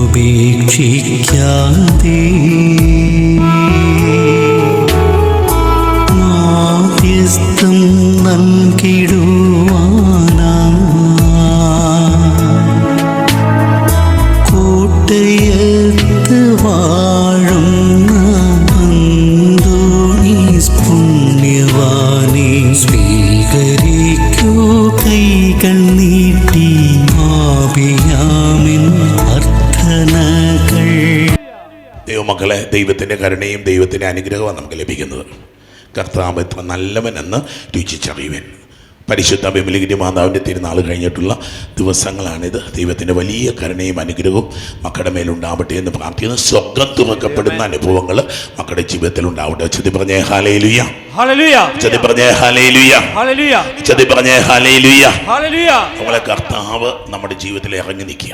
ഉപേക്ഷിക്കാതെ മാധ്യസ്ഥം നൽകിടുവാനാ കോട്ടയത്ത് വാഴുന്ന അന്തോണീസ് പുണ്യവാനെ സ്വീകരിക്കൂ കൈകൾ നീട്ടി ആപിയാമിൻ അർത്ഥനകൾ. ദൈവമക്കളെ, ദൈവത്തിൻ്റെ കരുണയും ദൈവത്തിൻ്റെ അനുഗ്രഹവും നമുക്ക് ലഭിക്കുന്നത്. കർത്താവ് എത്ര നല്ലവനെന്ന് രുചിച്ചറിയുവൻ. പരിശുദ്ധ ബിബിലിഗിരി മാതാവിൻ്റെ തിരുനാൾ കഴിഞ്ഞിട്ടുള്ള ദിവസങ്ങളാണിത്. ദൈവത്തിൻ്റെ വലിയ കരുണയും അനുഗ്രഹവും മക്കളുടെ മേലുണ്ടാവട്ടെ എന്ന് പ്രാർത്ഥിക്കുന്നു. സ്വർഗ്ഗം തുറക്കപ്പെടുന്ന അനുഭവങ്ങൾ മക്കളുടെ ജീവിതത്തിൽ ഉണ്ടാവട്ടെ. ചതി പറഞ്ഞേ ഹല്ലേലൂയ, ചതി പറഞ്ഞേ ഹല്ലേലൂയ, ചതി പറഞ്ഞേ ഹല്ലേലൂയ. നമ്മളെ കർത്താവ് നമ്മുടെ ജീവിതത്തിൽ ഇറങ്ങി നിൽക്കുക.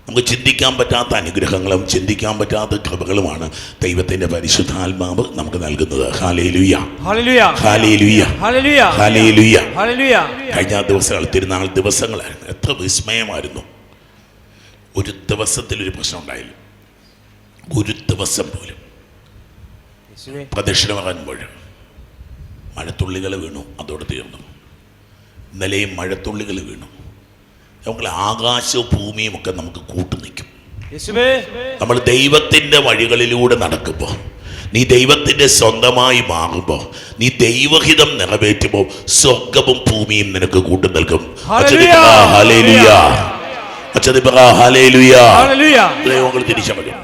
നമുക്ക് ചിന്തിക്കാൻ പറ്റാത്ത അനുഗ്രഹങ്ങളും ചിന്തിക്കാൻ പറ്റാത്ത കൃപകളുമാണ് ദൈവത്തിൻ്റെ പരിശുദ്ധാത്മാവ് നമുക്ക് നൽകുന്നത്. ഹല്ലേലൂയ, ഹല്ലേലൂയ, ഹല്ലേലൂയ. കഴിഞ്ഞ ദിവസങ്ങൾ തിരുനാൾ ദിവസങ്ങളായിരുന്നു. എത്ര വിസ്മയമായിരുന്നു. ഒരു ദിവസത്തിലൊരു പ്രശ്നം ഉണ്ടായില്ല. ഒരു ദിവസം പോലും. പ്രദക്ഷിണം ഇറങ്ങുമ്പോൾ മഴത്തുള്ളികൾ വീണു, അതോടെ തീർന്നു. ഇന്നലെയും മഴത്തുള്ളികൾ വീണു. നമുക്ക് ആകാശവും ഭൂമിയും ഒക്കെ നമുക്ക് കൂട്ടുനിൽക്കും. നമ്മൾ ദൈവത്തിൻ്റെ വഴികളിലൂടെ നടക്കുമ്പോൾ, നീ ദൈവത്തിൻ്റെ സ്വന്തമായി മാറുമ്പോൾ, നീ ദൈവഹിതം നിറവേറ്റുമ്പോൾ സ്വർഗവും ഭൂമിയും നിനക്ക് കൂട്ടു നിൽക്കും. ദൈവങ്ങൾ തിരിച്ചറിയും.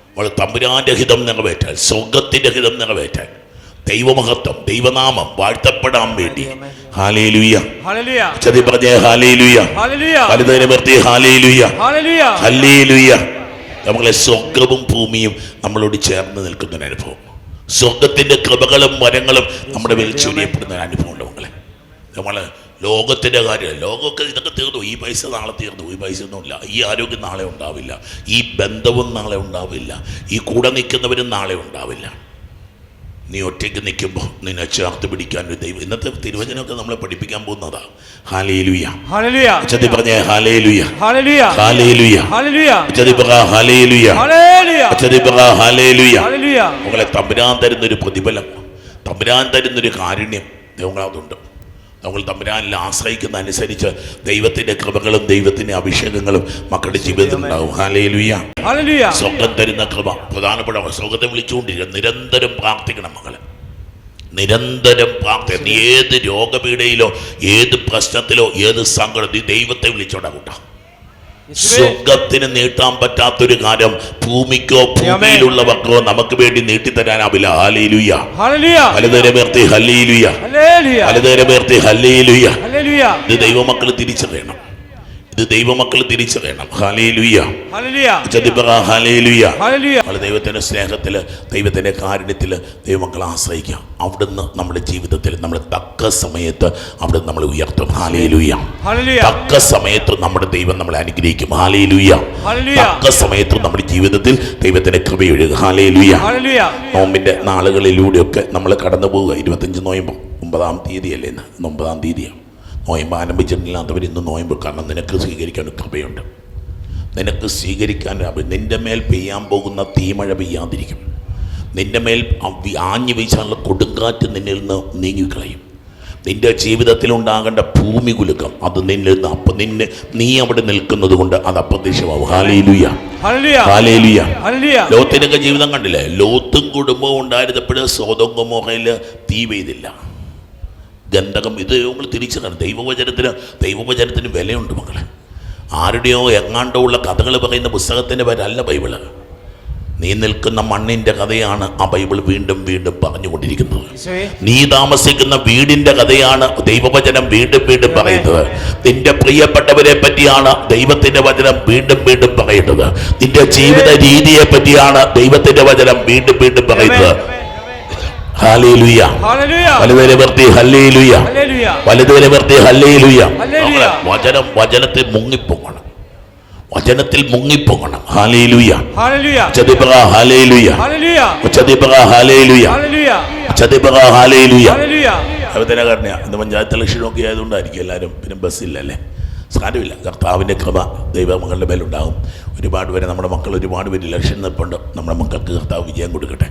നമ്മൾ തമ്പുരാന്റെ ഹിതം നിറവേറ്റാൻ, സ്വർഗത്തിൻ്റെ ഹിതം നിറവേറ്റാൻ, ദൈവമഹത്വം, ദൈവനാമം വാഴ്ത്തപ്പെടാൻ വേണ്ടി ഹല്ലേലൂയ, ചതി പറഞ്ഞേ ഹല്ലേലൂയ, വലുതേനമർത്തി ഹല്ലേലൂയ, ഹല്ലേലൂയ. നമ്മളെ സ്വർഗവും ഭൂമിയും നമ്മളോട് ചേർന്ന് നിൽക്കുന്ന ഒരു അനുഭവം. സ്വർഗത്തിന്റെ കൃപകളും വരങ്ങളും നമ്മുടെ മേൽ ചൊരിയപ്പെടുന്ന ഒരു അനുഭവം ഉണ്ട്. നമ്മള് ലോകത്തിന്റെ കാര്യം, ലോകമൊക്കെ ഇതൊക്കെ തീർന്നു. ഈ പൈസ നാളെ തീർന്നു, ഈ പൈസ ഒന്നുമില്ല. ഈ ആരോഗ്യം നാളെ ഉണ്ടാവില്ല, ഈ ബന്ധവും നാളെ ഉണ്ടാവില്ല, ഈ കൂടെ നിൽക്കുന്നവരും നാളെ ഉണ്ടാവില്ല. നീ ഒറ്റയ്ക്ക് നിൽക്കുമ്പോൾ നിന്നെ ചേർത്ത് പിടിക്കാൻ ഒരു ദൈവം. ഇന്നത്തെ തിരുവചനമൊക്കെ നമ്മളെ പഠിപ്പിക്കാൻ പോകുന്നതാ. ഹല്ലേലൂയ, ചതി പറഞ്ഞേ ഹല്ലേലൂയ, ഹല്ലേലൂയ, ചതി പറ ഹല്ലേലൂയ, ചതി പറ ഹല്ലേലൂയ. നമ്മളെ തമ്പുരാൻ തരുന്നൊരു പ്രതിഫലം, തമ്പുരാൻ തരുന്നൊരു കാരുണ്യം ദൈവങ്ങളതുണ്ട്. നമ്മൾ തമ്പുരാനിൽ ആശ്രയിക്കുന്ന അനുസരിച്ച് ദൈവത്തിന്റെ കൃപകളും ദൈവത്തിന്റെ അഭിഷേകങ്ങളും മക്കളുടെ ജീവിതത്തിൽ ഉണ്ടാവും. ഹല്ലേലൂയ. സ്വർഗ്ഗം തരുന്ന കൃപ പ്രധാനപ്പെട്ട. സ്വർഗ്ഗത്തെ വിളിച്ചുകൊണ്ടിരിക്കുക. നിരന്തരം പ്രാർത്ഥിക്കണം മക്കളെ, നിരന്തരം പ്രാർത്ഥന. നീ ഏത് രോഗപീഠയിലോ ഏത് പ്രശ്നത്തിലോ ഏത് സങ്കടം, നീ ദൈവത്തെ വിളിച്ചോടാ കൂട്ടാ. സ്വർഗത്തിന് നീട്ടാൻ പറ്റാത്തൊരു കാര്യം ഭൂമിക്കോ ഭൂമിയിലുള്ളവർക്കോ നമുക്ക് വേണ്ടി നീട്ടിത്തരാനാവില്ല. ഹല്ലേലൂയ, വലുതേരമേർത്തി ഹല്ലേലൂയ, വലുതേരമേർത്തി ഹല്ലേലൂയ. ഇത് ദൈവമക്കൾ തിരിച്ചറിയണം, ഇത് ദൈവമക്കൾ തിരിച്ചറിയണം. ഹല്ലേലൂയ, ഹല്ലേലൂയ. ദൈവത്തിന്റെ സ്നേഹത്തില്, ദൈവത്തിന്റെ കാരുണ്യത്തില് ദൈവമക്കളെ ആശ്രയിക്കാം. അവിടുന്ന് നമ്മുടെ ജീവിതത്തിൽ നമ്മൾ തക്ക സമയത്ത് അവിടുന്ന് നമ്മളെ ഉയർത്തും. ഹല്ലേലൂയ. തക്ക സമയത്ത് നമ്മുടെ ദൈവം നമ്മളെ അനുഗ്രഹിക്കും. ഹല്ലേലൂയ. തക്ക സമയത്ത് നമ്മുടെ ജീവിതത്തിൽ ദൈവത്തിന്റെ കൃപയൊഴുകും. ഹല്ലേലൂയ. നോമ്പിന്റെ നാളുകളിലൂടെയൊക്കെ നമ്മൾ കടന്നു പോവുക. 25 നോയമ്പ് 9-ാം തീയതി അല്ലേ? ഇന്ന് 9-ാം തീയതിയാണ്. നോയമ്പ് ആരംഭിച്ചിട്ടില്ലാത്തവർ ഇന്ന് നോയമ്പ്. കാരണം നിനക്ക് സ്വീകരിക്കാൻ കൃപയുണ്ട്, നിനക്ക് സ്വീകരിക്കാൻ. നിന്റെ മേൽ പെയ്യാൻ പോകുന്ന തീമഴ പെയ്യാതിരിക്കും. നിന്റെ മേൽ ആഞ്ഞു വീശാനുള്ള കൊടുങ്കാറ്റ് നിന്നിൽ നിന്ന് നീങ്ങിക്കളയും. നിന്റെ ജീവിതത്തിൽ ഉണ്ടാകേണ്ട ഭൂമി കുലുക്കം അത് നിന്നിൽ നിന്ന് നീ അവിടെ നിൽക്കുന്നത് കൊണ്ട് അത് അപ്രത്യക്ഷമാവും. Hallelujah, hallelujah. ലോത്തിനൊക്കെ ജീവിതം കണ്ടില്ലേ? ലോത്തും കുടുംബവും ഉണ്ടായിരുന്നപ്പോഴും സോദോം ഗൊമോറയില് തീ പെയ്തില്ല, ഗന്ധകം. ഇത് നമ്മൾ തിരിച്ചറിയണം. ദൈവവചനത്തിന് വിലയുണ്ട് മക്കളെ. ആരുടെയോ എങ്ങാണ്ടോ ഉള്ള കഥകൾ പറയുന്ന പുസ്തകത്തിൻ്റെ പേരല്ല ബൈബിള്. നീ നിൽക്കുന്ന മണ്ണിൻ്റെ കഥയാണ് ആ ബൈബിൾ വീണ്ടും വീണ്ടും പറഞ്ഞുകൊണ്ടിരിക്കുന്നത്. നീ താമസിക്കുന്ന വീടിൻ്റെ കഥയാണ് ദൈവവചനം വീണ്ടും വീണ്ടും പറയുന്നത്. നിന്റെ പ്രിയപ്പെട്ടവരെ പറ്റിയാണ് ദൈവത്തിൻ്റെ വചനം വീണ്ടും വീണ്ടും പറയുന്നത്. നിന്റെ ജീവിത രീതിയെ പറ്റിയാണ് ദൈവത്തിൻ്റെ വചനം വീണ്ടും വീണ്ടും പറയുന്നത്. ഹല്ലേലൂയ, വലുതേരമർത്തി ഹല്ലേലൂയ, വലുതേരമർത്തി ഹല്ലേലൂയ. വചനത്തിൽ മുങ്ങിപ്പോകണം, വചനത്തിൽ മുങ്ങിപ്പോകണം. ഹല്ലേലൂയ, ചതിപറ ഹല്ലേലൂയ, ചതിപറ ഹല്ലേലൂയ, ചതിപറ ഹല്ലേലൂയ. ഇന്ന് പഞ്ചായത്ത് ഇലക്ഷനൊക്കെ ആയതുകൊണ്ടായിരിക്കും എല്ലാവരും. പിന്നെ ബസ്സില്ലല്ലേ, സാരമില്ല, കർത്താവിൻ്റെ കൃപ ദൈവമക്കളുടെ മേലുണ്ടാകും. ഒരുപാട് പേര്, നമ്മുടെ മക്കൾ ഒരുപാട് പേര് ഇലക്ഷൻ നിൽപ്പുണ്ട്. നമ്മുടെ മക്കൾക്ക് കർത്താവ് വിജയം കൊടുക്കട്ടെ.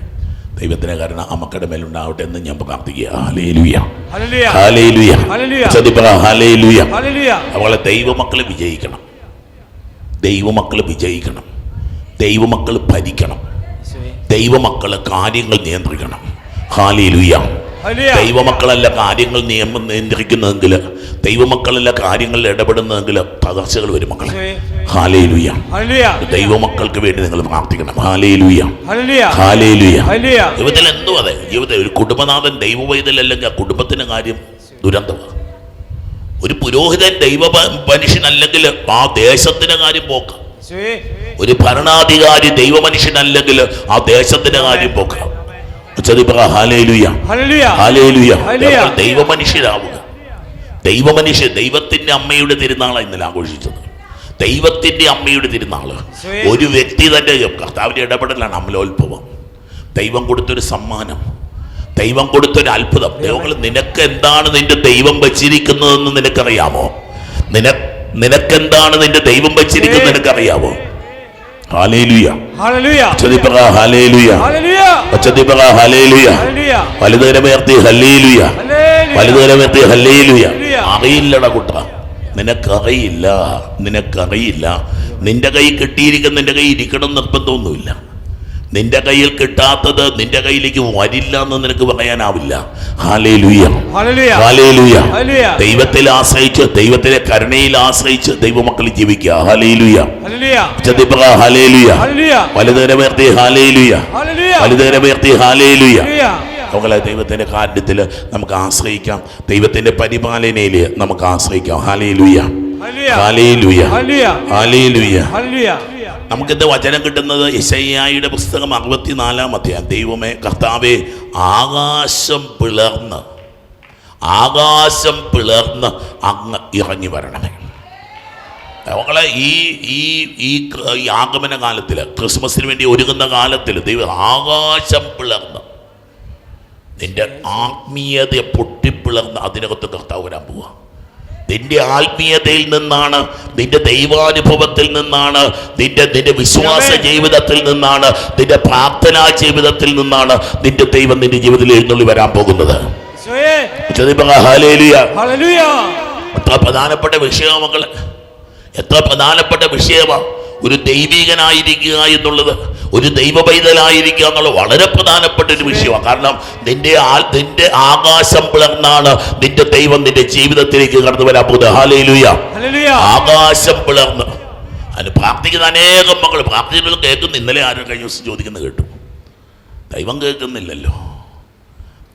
ദൈവത്തിന് കാരണം ആ മക്കളുടെ മേലുണ്ടാവട്ടെ എന്ന് ഞാൻ പ്രാർത്ഥിക്കുക. ഹല്ലേലൂയ, ഹല്ലേലൂയ, ഹല്ലേലൂയ. അവളെ ദൈവമക്കൾ വിജയിക്കണം, ദൈവമക്കൾ വിജയിക്കണം, ദൈവമക്കൾ ഭരിക്കണം, ദൈവമക്കൾ കാര്യങ്ങൾ നിയന്ത്രിക്കണം. ഹല്ലേലൂയ. ദൈവമക്കളല്ല കാര്യങ്ങൾ നിയന്ത്രിക്കുന്നതെങ്കിൽ, ദൈവമക്കളല്ല കാര്യങ്ങളിൽ ഇടപെടുന്നതെങ്കിൽ തകർച്ചകൾ വരും മക്കളെ. ഹല്ലേലൂയ. ദൈവമക്കൾക്ക് വേണ്ടി നിങ്ങൾ പ്രാർത്ഥിക്കണം. Hallelujah, hallelujah. ജീവിതത്തിൽ എന്തോ അതെ, ജീവിതത്തിൽ ഒരു കുടുംബനാഥൻ ദൈവവൈതലല്ലെങ്കിൽ ആ കുടുംബത്തിന്റെ കാര്യം ദുരന്തമാണ്. ഒരു പുരോഹിതൻ ദൈവ മനുഷ്യനല്ലെങ്കിൽ ആ ദേശത്തിന്റെ കാര്യം പോക്കാം. ഒരു ഭരണാധികാരി ദൈവ മനുഷ്യനല്ലെങ്കിൽ ആ ദേശത്തിന്റെ കാര്യം പോക്കാം. ദൈവമനുഷ്യരാവുക. ദൈവമനുഷ്യൻ, ദൈവത്തിന്റെ അമ്മയുടെ തിരുനാളാണ് ഇന്നലെ ആഘോഷിച്ചത്. ദൈവത്തിന്റെ അമ്മയുടെ തിരുനാള്. ഒരു വ്യക്തി തന്റെ കർത്താവിന്റെ ഇടപെടലാണ് അമലോത്ഭവം. ദൈവം കൊടുത്തൊരു സമ്മാനം, ദൈവം കൊടുത്തൊരു അത്ഭുതം. ദൈവങ്ങൾ, നിനക്ക് എന്താണ് നിന്റെ ദൈവം വച്ചിരിക്കുന്നതെന്ന് നിനക്കറിയാമോ? നിനക്കെന്താണ് നിന്റെ ദൈവം വച്ചിരിക്കുന്നത് നിനക്കറിയാമോ? ഹല്ലേലൂയ, ഹല്ലേലൂയ, ഹല്ലേലൂയ. വലുതരമേർത്തി ഹല്ലേലൂയ, വലുതരമേർത്തി ഹല്ലേലൂയ. അറിയില്ലട കുട്ട, നിനക്കറിയില്ല, നിനക്കറിയില്ല. നിന്റെ കൈ കിട്ടിയിരിക്കുന്ന നിന്റെ കൈ ഇരിക്കണം നിർബന്ധമൊന്നുമില്ല. നിന്റെ കയ്യിൽ കിട്ടാത്തത് നിന്റെ കയ്യിലേക്ക് വരില്ല എന്ന് നിനക്ക് പറയാനാവില്ല. ഹല്ലേലൂയ, ഹല്ലേലൂയ. ദൈവത്തിൽ ആശ്രയിച്ച്, ദൈവത്തിലെ കരുണയിൽ ആശ്രയിച്ച് ദൈവമക്കൾ ജീവിക്കുക. ഹല്ലേലൂയ, ഹല്ലേലൂയ. വലുതരമേർത്തി ഹല്ലേലൂയ, വലുതരമേർത്തി ഹല്ലേലൂയ. നമ്മളെ ദൈവത്തിന്റെ കാര്യത്തിൽ നമുക്ക് ആശ്രയിക്കാം, ദൈവത്തിന്റെ പരിപാലനയിൽ നമുക്ക് ആശ്രയിക്കാം. ഹല്ലേലൂയ, ഹല്ലേലൂയ, ഹല്ലേലൂയ. നമുക്കിത് വചനം കിട്ടുന്നത് യെശയ്യായുടെ പുസ്തകം 64-ാം അധ്യായം. ദൈവമേ കർത്താവേ, ആകാശം പിളർന്ന് അങ്ങ് ഇറങ്ങി വരണമേ. നമ്മളെ ഈ ആഗമന കാലത്തിൽ, ക്രിസ്മസിന് വേണ്ടി ഒരുങ്ങുന്ന കാലത്തിൽ ദൈവം ആകാശം പിളർന്ന് നിന്റെ ആത്മീയതയെ പൊട്ടിപ്പിളർന്ന് അതിനകത്ത് കർത്താവ് വരാൻ പോവുക. നിന്റെ ആത്മീയതയിൽ നിന്നാണ്, നിന്റെ ദൈവാനുഭവത്തിൽ നിന്നാണ്, നിന്റെ വിശ്വാസ ജീവിതത്തിൽ നിന്നാണ്, നിന്റെ പ്രാർത്ഥനാ ജീവിതത്തിൽ നിന്നാണ് നിന്റെ ദൈവം നിന്റെ ജീവിതത്തിൽ എഴുന്നള്ളി വരാൻ പോകുന്നത്. എത്ര പ്രധാനപ്പെട്ട വിഷയമാണ് മക്കളെ, എത്ര പ്രധാനപ്പെട്ട വിഷയമാണ്. ഒരു ദൈവികനായിരിക്കുക എന്നുള്ളത്, ഒരു ദൈവ പൈതലായിരിക്കുക എന്നുള്ളത് വളരെ പ്രധാനപ്പെട്ട ഒരു വിഷയമാണ്. കാരണം നിന്റെ ആകാശം പിളർന്നാണ് നിന്റെ ദൈവം നിന്റെ ജീവിതത്തിലേക്ക് കടന്നു വരാൻ പോകുന്നത്. ഹല്ലേലൂയ, ആകാശം പിളർന്ന്. അതിന് പ്രാർത്ഥിക്കുന്ന അനേകം മക്കൾ പ്രാർത്ഥിക്കുന്നത് കേൾക്കുന്നു. ഇന്നലെ ആരും കഴിഞ്ഞ ദിവസം ചോദിക്കുന്നത് കേട്ടു, ദൈവം കേൾക്കുന്നില്ലല്ലോ,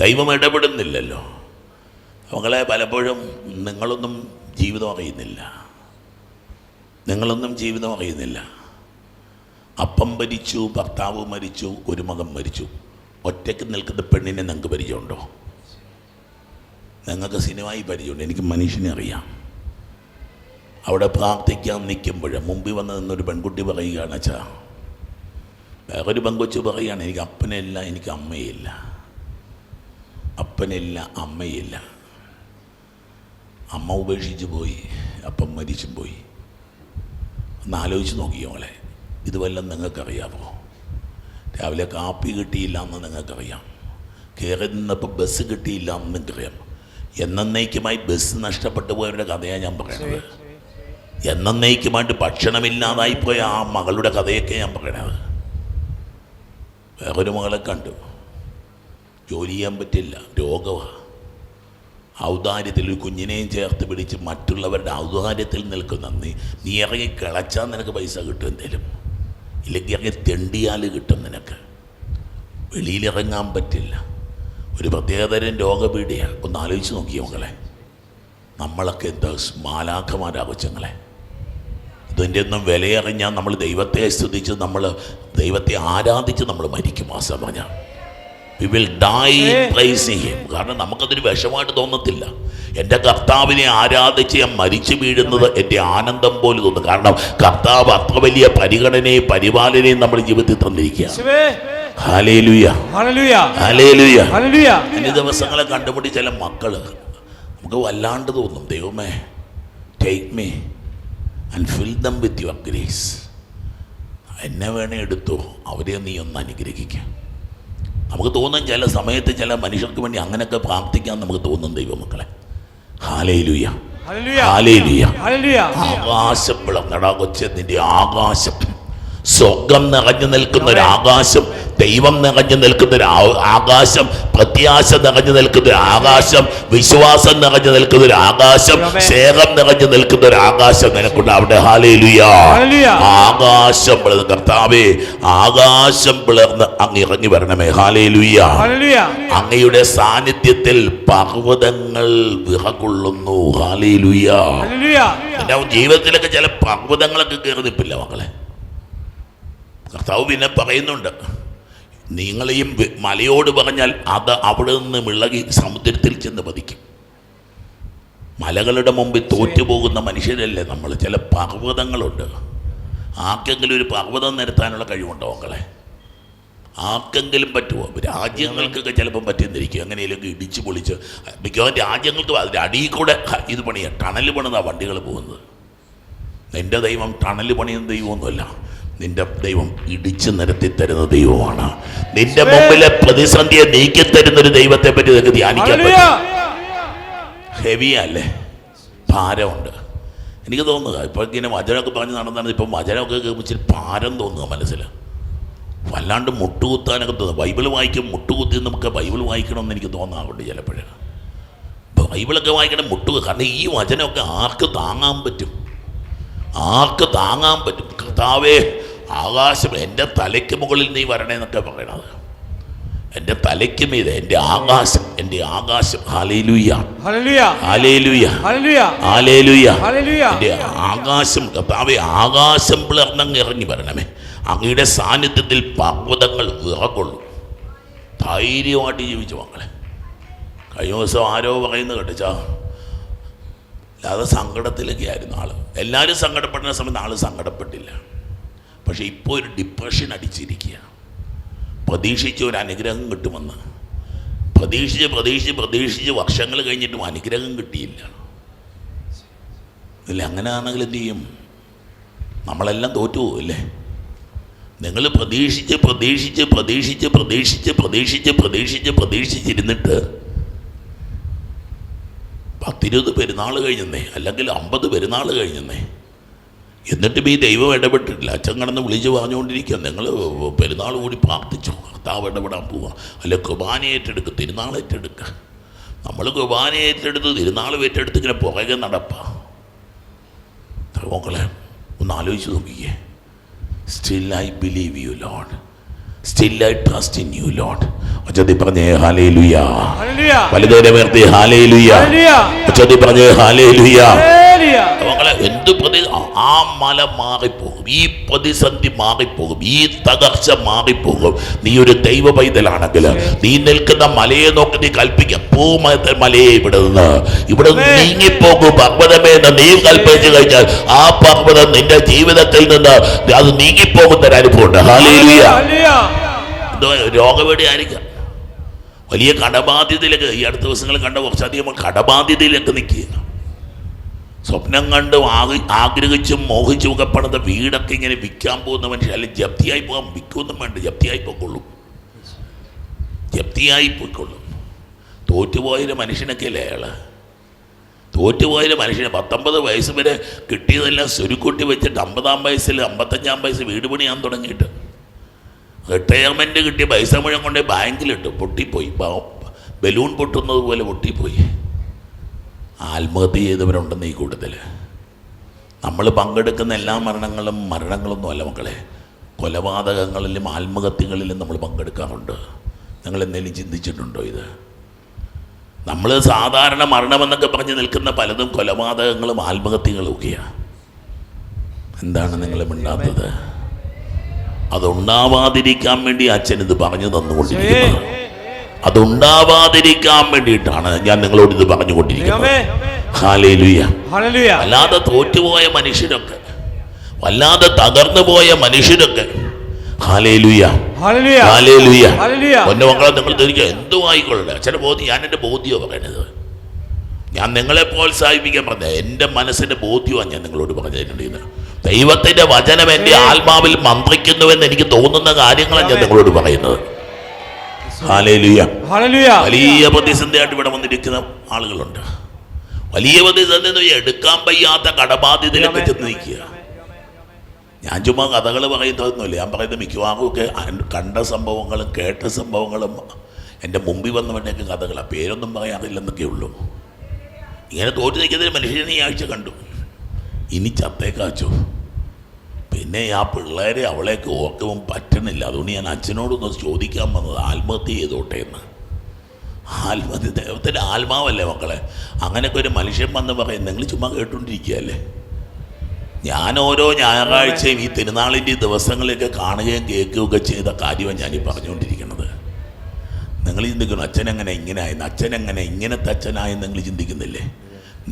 ദൈവം ഇടപെടുന്നില്ലല്ലോ. മക്കളെ, പലപ്പോഴും നിങ്ങളൊന്നും ജീവിതം അറിയുന്നില്ല, നിങ്ങളൊന്നും ജീവിതം അറിയുന്നില്ല. അപ്പം മരിച്ചു, ഭർത്താവ് മരിച്ചു, ഒരു മകൻ മരിച്ചു. ഒറ്റയ്ക്ക് നിൽക്കുന്ന പെണ്ണിനെ നിങ്ങൾക്ക് പരിചയമുണ്ടോ? നിങ്ങൾക്ക് സിനിമയിൽ പരിചയമുണ്ട്, എനിക്ക് മനുഷ്യനെ അറിയാം. അവിടെ പ്രാർത്ഥിക്കാൻ നിൽക്കുമ്പോൾ മുമ്പിൽ വന്ന് നിന്നൊരു പെൺകുട്ടി പറയുകയാണ്, അച്ഛാ, വേറൊരു പെൺകൊച്ചു പറയുകയാണ്, എനിക്ക് അപ്പനില്ല, എനിക്ക് അമ്മയില്ല, അപ്പനില്ല, അമ്മയില്ല. അമ്മ ഉപേക്ഷിച്ച് പോയി, അപ്പം മരിച്ചും പോയി. ഒന്ന് ആലോചിച്ച് നോക്കിയോ മോളെ, ഇതുവെല്ലാം നിങ്ങൾക്കറിയാമോ? രാവിലെ കാപ്പി കിട്ടിയില്ല എന്ന് നിങ്ങൾക്കറിയാം, കയറി നിന്നപ്പോൾ ബസ് കിട്ടിയില്ല എന്ന് നിങ്ങൾക്കറിയാം. എന്നേക്കുമായി ബസ് നഷ്ടപ്പെട്ടു പോയവരുടെ കഥയാണ് ഞാൻ പറയണത്. എന്നേക്കുമായിട്ട് ഭക്ഷണമില്ലാതായിപ്പോയ ആ മകളുടെ കഥയൊക്കെ ഞാൻ പറയണത്. വേറൊരു മകളെ കണ്ടു, ജോലി ചെയ്യാൻ പറ്റില്ല, രോഗമാണ്. ഔദാര്യത്തിൽ ഒരു കുഞ്ഞിനെയും ചേർത്ത് പിടിച്ച് മറ്റുള്ളവരുടെ ഔദാര്യത്തിൽ നിൽക്കുന്ന നീ ഇറങ്ങി കിളച്ചാൽ നിനക്ക് പൈസ കിട്ടും എന്തേലും, ഇല്ലെങ്കിൽ ഇറങ്ങി തെണ്ടിയാൽ കിട്ടും നിനക്ക്. വെളിയിലിറങ്ങാൻ പറ്റില്ല, ഒരു പ്രത്യേകതരം രോഗപീഠയാണ്. ഒന്ന് ആലോചിച്ച് നോക്കിയോ മക്കളെ, നമ്മളൊക്കെ എന്താ മാലാഖമാരാകൊച്ചങ്ങളെ. ഇതിൻ്റെ ഒന്നും വിലയറിഞ്ഞാൽ നമ്മൾ ദൈവത്തെ സ്തുതിച്ച്, നമ്മൾ ദൈവത്തെ ആരാധിച്ച് നമ്മൾ മരിക്കും. ആ സമയം we will die praising him. കാരണം നമുക്കതൊരു വിഷമായിട്ട് തോന്നത്തില്ല. എൻ്റെ കർത്താവിനെ ആരാധിച്ച് ഞാൻ മരിച്ചു വീഴുന്നത് എൻ്റെ ആനന്ദം പോലെ തോന്നും. കാരണം കർത്താവ് അത്ര വലിയ പരിഗണനയും പരിപാലനയും നമ്മുടെ ജീവിതത്തിൽ തന്നിരിക്കുക. ഹല്ലേലൂയ, ഹല്ലേലൂയ, ഹല്ലേലൂയ. ഈ ദിവസങ്ങളെ കണ്ടുപിടി ചില മക്കള് നമുക്ക് വല്ലാണ്ട് തോന്നും, ദൈവമേ take me, and fill them with your grace. എന്നെ വേണേ എടുത്തോ, അവരെ നീ ഒന്ന് അനുഗ്രഹിക്കുക. നമുക്ക് തോന്നും ചില സമയത്ത് ചില മനുഷ്യർക്ക് വേണ്ടി അങ്ങനെയൊക്കെ പ്രാർത്ഥിക്കാൻ നമുക്ക് തോന്നും ദൈവമക്കളെ. Hallelujah, hallelujah. ആകാശം പിളർന്നടാ കൊച്ചേ, നിന്റെ ആകാശം, സ്വർഗം നിറഞ്ഞു നിൽക്കുന്ന ഒരു ആകാശം, ദൈവം നിറഞ്ഞു നിൽക്കുന്ന ഒരു ആകാശം, പ്രത്യാശ നിറഞ്ഞു നിൽക്കുന്ന ഒരു ആകാശം, വിശ്വാസം നിറഞ്ഞു നിൽക്കുന്ന ഒരു ആകാശം, സ്നേഹം നിറഞ്ഞു നിൽക്കുന്ന ഒരു ആകാശം നിനക്കുണ്ടാവട്ടെ. ഹല്ലേലൂയ. ആകാശം പിളർന്ന് കർത്താവേ, ആകാശം പിളർന്ന് അങ്ങ് ഇറങ്ങി വരണമേ. ഹല്ലേലൂയ. അങ്ങയുടെ സാന്നിധ്യത്തിൽ പർവ്വതങ്ങൾ വിറകൊള്ളുന്നു. ഹല്ലേലൂയ. എന്റെ ജീവിതത്തിലൊക്കെ ചില പർവ്വതങ്ങളൊക്കെ കയറി നിൽപ്പില്ല മക്കളെ. കർത്താവ് പിന്നെ പറയുന്നുണ്ട്, നിങ്ങളെയും മലയോട് പറഞ്ഞാൽ അത് അവിടെ നിന്ന് ഇളകി സമുദ്രത്തിൽ ചെന്ന് പതിക്കും. മലകളുടെ മുമ്പിൽ തോറ്റുപോകുന്ന മനുഷ്യരല്ലേ നമ്മൾ. ചില പർവ്വതങ്ങളുണ്ട്. ആർക്കെങ്കിലും ഒരു പർവ്വതം നിരത്താനുള്ള കഴിവുണ്ടോ മക്കളെ? ആർക്കെങ്കിലും പറ്റുമോ? രാജ്യങ്ങൾക്കൊക്കെ ചിലപ്പം പറ്റിയെന്നിരിക്കും. എങ്ങനെയൊക്കെ ഇടിച്ച് പൊളിച്ച് മിക്കവാറും രാജ്യങ്ങൾക്ക് അതിൻ്റെ അടിയിൽ കൂടെ ഇത് പണിയാണ്, ടണൽ പണിതാണ് വണ്ടികൾ പോകുന്നത്. നിൻ്റെ ദൈവം ടണൽ പണിയുന്ന ദൈവമൊന്നുമല്ല. നിന്റെ ദൈവം ഇടിച്ചു നിരത്തി തരുന്ന ദൈവമാണ്. നിന്റെ മുമ്പിലെ പ്രതിസന്ധിയെ നീക്കി തരുന്നൊരു ദൈവത്തെ പറ്റി നിനക്ക് ധ്യാനിക്കാൻ പറ്റും. ഹെവിയല്ലേ, ഭാരമുണ്ട്. എനിക്ക് തോന്നുക ഇപ്പോൾ ഇങ്ങനെ വചനമൊക്കെ പറഞ്ഞ് നടന്നാണ്, ഇപ്പം വചനമൊക്കെ കേൾപ്പിച്ചിട്ട് ഭാരം തോന്നുക മനസ്സിൽ. വല്ലാണ്ട് മുട്ടുകുത്താനൊക്കെ തോന്നുന്നു. ബൈബിൾ വായിക്കും മുട്ടുകുത്തി നമുക്ക് ബൈബിൾ വായിക്കണമെന്ന് എനിക്ക് തോന്നാറുണ്ട് ചിലപ്പോഴേ. ബൈബിളൊക്കെ വായിക്കണം കാരണം ഈ വചനമൊക്കെ ആർക്ക് താങ്ങാൻ പറ്റും? ആർക്ക് താങ്ങാൻ പറ്റും? കർത്താവേ, ആകാശം എൻ്റെ തലയ്ക്ക് മുകളിൽ നീ വരണേന്നൊക്കെ പറയണത്. എൻ്റെ തലയ്ക്ക് മീതെ എൻ്റെ ആകാശം, എൻ്റെ ആകാശം. ഹല്ലേലൂയ, ഹല്ലേലൂയ, ഹല്ലേലൂയ. എൻ്റെ ആകാശം കർത്താവേ, ആകാശം പിളർന്നങ്ങ് ഇറങ്ങി വരണമേ. അങ്ങയുടെ സാന്നിധ്യത്തിൽ പർവ്വതങ്ങൾ വിറകൊള്ളും. ധൈര്യമായിട്ട് ജീവിച്ചു മക്കളെ. കഴിഞ്ഞ ദിവസം ആരോ പറയുന്നത് കേട്ടിച്ചാ, അല്ലാതെ സങ്കടത്തിലൊക്കെ ആയിരുന്നു ആൾ. എല്ലാവരും സങ്കടപ്പെടുന്ന സമയത്ത് ആൾ സങ്കടപ്പെട്ടില്ല. പക്ഷേ ഇപ്പോൾ ഒരു ഡിപ്രഷൻ അടിച്ചിരിക്കുക. പ്രതീക്ഷിച്ച് ഒരു അനുഗ്രഹം കിട്ടുമെന്ന് പ്രതീക്ഷിച്ച് വർഷങ്ങൾ കഴിഞ്ഞിട്ടും അനുഗ്രഹം കിട്ടിയില്ല. ഇല്ല, അങ്ങനെയാണെങ്കിൽ എന്തു ചെയ്യും? നമ്മളെല്ലാം തോറ്റുപോകില്ലേ? നിങ്ങൾ പ്രതീക്ഷിച്ചിരുന്നിട്ട് 10-20 പെരുന്നാൾ കഴിഞ്ഞെന്നേ, അല്ലെങ്കിൽ 50 പെരുന്നാൾ കഴിഞ്ഞെന്നേ, എന്നിട്ടും ഈ ദൈവം ഇടപെട്ടിട്ടില്ല. അച്ഛൻ കിടന്ന് വിളിച്ച് പറഞ്ഞുകൊണ്ടിരിക്കുക, നിങ്ങൾ പെരുന്നാൾ കൂടി പ്രാർത്ഥിച്ചു, കർത്താവ് ഇടപെടാൻ പോവുക, അല്ലെ കുർബാന ഏറ്റെടുക്കുക, തിരുനാൾ ഏറ്റെടുക്കുക. നമ്മൾ കുർബാന ഏറ്റെടുത്ത് തിരുനാൾ ഏറ്റെടുത്ത് ഇങ്ങനെ പുറകെ നടപ്പാ. മക്കളെ ഒന്ന് ആലോചിച്ച് നോക്കിക്കേ. Still I believe you lord, still I trust in you lord. ഉച്ചത്തിൽ പറഞ്ഞേ ഹല്ലേലൂയ. വലുതേനെ ഉയർത്തി ഹല്ലേലൂയ. ഉച്ചത്തിൽ പറഞ്ഞേ ഹല്ലേലൂയ. മക്കളെ, എന്ത് ആ മല മാറിപ്പോകും, ഈ പ്രതിസന്ധി മാറിപ്പോകും, ഈ തകർച്ച മാറിപ്പോകും. നീ ഒരു ദൈവ പൈതലാണെങ്കിൽ നീ നിൽക്കുന്ന മലയെ നോക്കി നീ കൽപ്പിക്കുക, മലയെ ഇവിടെ നിന്ന് നീങ്ങിപ്പോകും പർവ്വതമേ എന്ന് നീ കൽപ്പിച്ചു കഴിഞ്ഞാൽ ആ പർവ്വതം നിന്റെ ജീവിതത്തിൽ നിന്ന് അത് നീങ്ങിപ്പോകുന്ന അനുഭവമുണ്ട്. ഹല്ലേലൂയ. എന്തോ രോഗപീഠ ആയിരിക്കാം, വലിയ കടബാധ്യതയിലേക്ക്, ഈ അടുത്ത ദിവസങ്ങൾ കണ്ട കുറച്ചധികം കടബാധ്യതയിലേക്ക് നിൽക്കുക. സ്വപ്നം കണ്ട് ആഗ്രഹിച്ചും മോഹിച്ചും ഒക്കെ പണിത വീടൊക്കെ ഇങ്ങനെ വിൽക്കാൻ പോകുന്ന മനുഷ്യൻ, അല്ലെങ്കിൽ ജപ്തിയായി പോകാൻ, വിൽക്കൊന്നും വേണ്ട, ജപ്തിയായി പോയിക്കൊള്ളും. തോറ്റുപോയൊരു മനുഷ്യനൊക്കെ അല്ലേ അയാൾ? തോറ്റുപോയൊരു മനുഷ്യന് 19 വയസ്സ് വരെ കിട്ടിയതെല്ലാം സ്വരുക്കൂട്ടി വെച്ചിട്ട് 50-ആം വയസ്സിൽ 55-ആം വയസ്സ് വീട് പണിയാൻ തുടങ്ങിയിട്ട് റിട്ടയർമെൻറ്റ് കിട്ടിയ പൈസ മുഴുവൻ കൊണ്ടേ ബാങ്കിലിട്ട് പൊട്ടിപ്പോയി. ബലൂൺ പൊട്ടുന്നത് പോലെ പൊട്ടിപ്പോയി. ആത്മഹത്യ ചെയ്തവരുണ്ടെന്ന് ഈ കൂട്ടത്തിൽ. നമ്മൾ പങ്കെടുക്കുന്ന എല്ലാ മരണങ്ങളൊന്നും അല്ല മക്കളെ. കൊലപാതകങ്ങളിലും ആത്മഹത്യകളിലും നമ്മൾ പങ്കെടുക്കാറുണ്ട്. നിങ്ങൾ എന്തെങ്കിലും ചിന്തിച്ചിട്ടുണ്ടോ ഇത്? നമ്മൾ സാധാരണ മരണമെന്നൊക്കെ പറഞ്ഞ് നിൽക്കുന്ന പലതും കൊലപാതകങ്ങളും ആത്മഹത്യകളും ഒക്കെയാണ്. എന്താണ് നിങ്ങൾ മിണ്ടാത്തത്? അതുണ്ടാവാതിരിക്കാൻ വേണ്ടി അച്ഛൻ ഇത് പറഞ്ഞു തന്നുകൊണ്ടിരിക്കുന്നത്. അതുണ്ടാവാതിരിക്കാൻ വേണ്ടിയിട്ടാണ് ഞാൻ നിങ്ങളോട് ഇത് പറഞ്ഞുകൊണ്ടിരിക്കുന്നത്. ഹല്ലേലൂയ. വല്ലാതെ തോറ്റുപോയ മനുഷ്യരൊക്കെ, വല്ലാതെ തകർന്നു പോയ മനുഷ്യരൊക്കെ, ഹല്ലേലൂയ, ഹല്ലേലൂയ. പൊന്നു മക്കളെ, നിങ്ങൾ തിരിക്കുക എന്തും ആയിക്കൊള്ളട്ടെ. അച്ഛൻ്റെ ബോധ്യം, ഞാൻ എൻ്റെ ബോധ്യമോ പറയണത്. ഞാൻ നിങ്ങളെ പ്രോത്സാഹിപ്പിക്കാൻ പറഞ്ഞ എൻ്റെ മനസ്സിൻ്റെ ബോധ്യമാണ് ഞാൻ നിങ്ങളോട് പറഞ്ഞിട്ടുണ്ട്. ദൈവത്തിൻ്റെ വചനം എൻ്റെ ആത്മാവിൽ മന്ത്രിക്കുന്നുവെന്ന് എനിക്ക് തോന്നുന്ന കാര്യങ്ങളാണ് ഞാൻ നിങ്ങളോട് പറയുന്നത്. ഹല്ലേലൂയ. വലിയ പ്രതിസന്ധിയായിട്ട് ഇവിടെ വന്നിരിക്കുന്ന ആളുകളുണ്ട്. വലിയ പ്രതിസന്ധി എടുക്കാൻ വയ്യാത്ത കടബാധ്യതയിലൊക്കെ ചെന്ന് നിൽക്കുക. ഞാൻ ചുമ്മാ കഥകൾ പറയുന്നതൊന്നുമില്ല. ഞാൻ പറയുന്നത് മിക്കവാറും ഒക്കെ കണ്ട സംഭവങ്ങളും കേട്ട സംഭവങ്ങളും എൻ്റെ മുമ്പിൽ വന്നവൻ്റെയൊക്കെ കഥകളാണ്. പേരൊന്നും പറയാറില്ലെന്നൊക്കെ ഉള്ളൂ. ഇങ്ങനെ തോറ്റു നിൽക്കുന്നതിന് മനുഷ്യനെ ഈ ആഴ്ച കണ്ടു. ഇനി ചത്തേക്കാച്ചു. പിന്നെ ആ പിള്ളേരെ അവളെയൊക്കെ ഓർക്കുമ്പോൾ പറ്റണില്ല. അതുകൊണ്ട് ഞാൻ അച്ഛനോടൊന്ന് ചോദിക്കാൻ വന്നത് ആത്മഹത്യ ചെയ്തോട്ടെ എന്ന്. ആത്മഹത്യ ദൈവത്തിൻ്റെ ആത്മാവല്ലേ മക്കളെ. അങ്ങനെയൊക്കെ ഒരു മനുഷ്യൻ വന്ന് പറയും. നിങ്ങൾ ചുമ്മാ കേട്ടുകൊണ്ടിരിക്കുകയല്ലേ. ഞാൻ ഓരോ ഞായറാഴ്ചയും ഈ തിരുനാളിൻ്റെ ദിവസങ്ങളിലൊക്കെ കാണുകയും കേൾക്കുകയൊക്കെ ചെയ്ത കാര്യമാണ് ഞാനീ പറഞ്ഞുകൊണ്ടിരിക്കുന്നത്. നിങ്ങൾ ചിന്തിക്കണം അച്ഛനെങ്ങനെ ഇങ്ങനെയായെന്ന്, അച്ഛനെങ്ങനെ ഇങ്ങനത്തെ അച്ഛനായെന്ന് നിങ്ങൾ ചിന്തിക്കുന്നില്ലേ?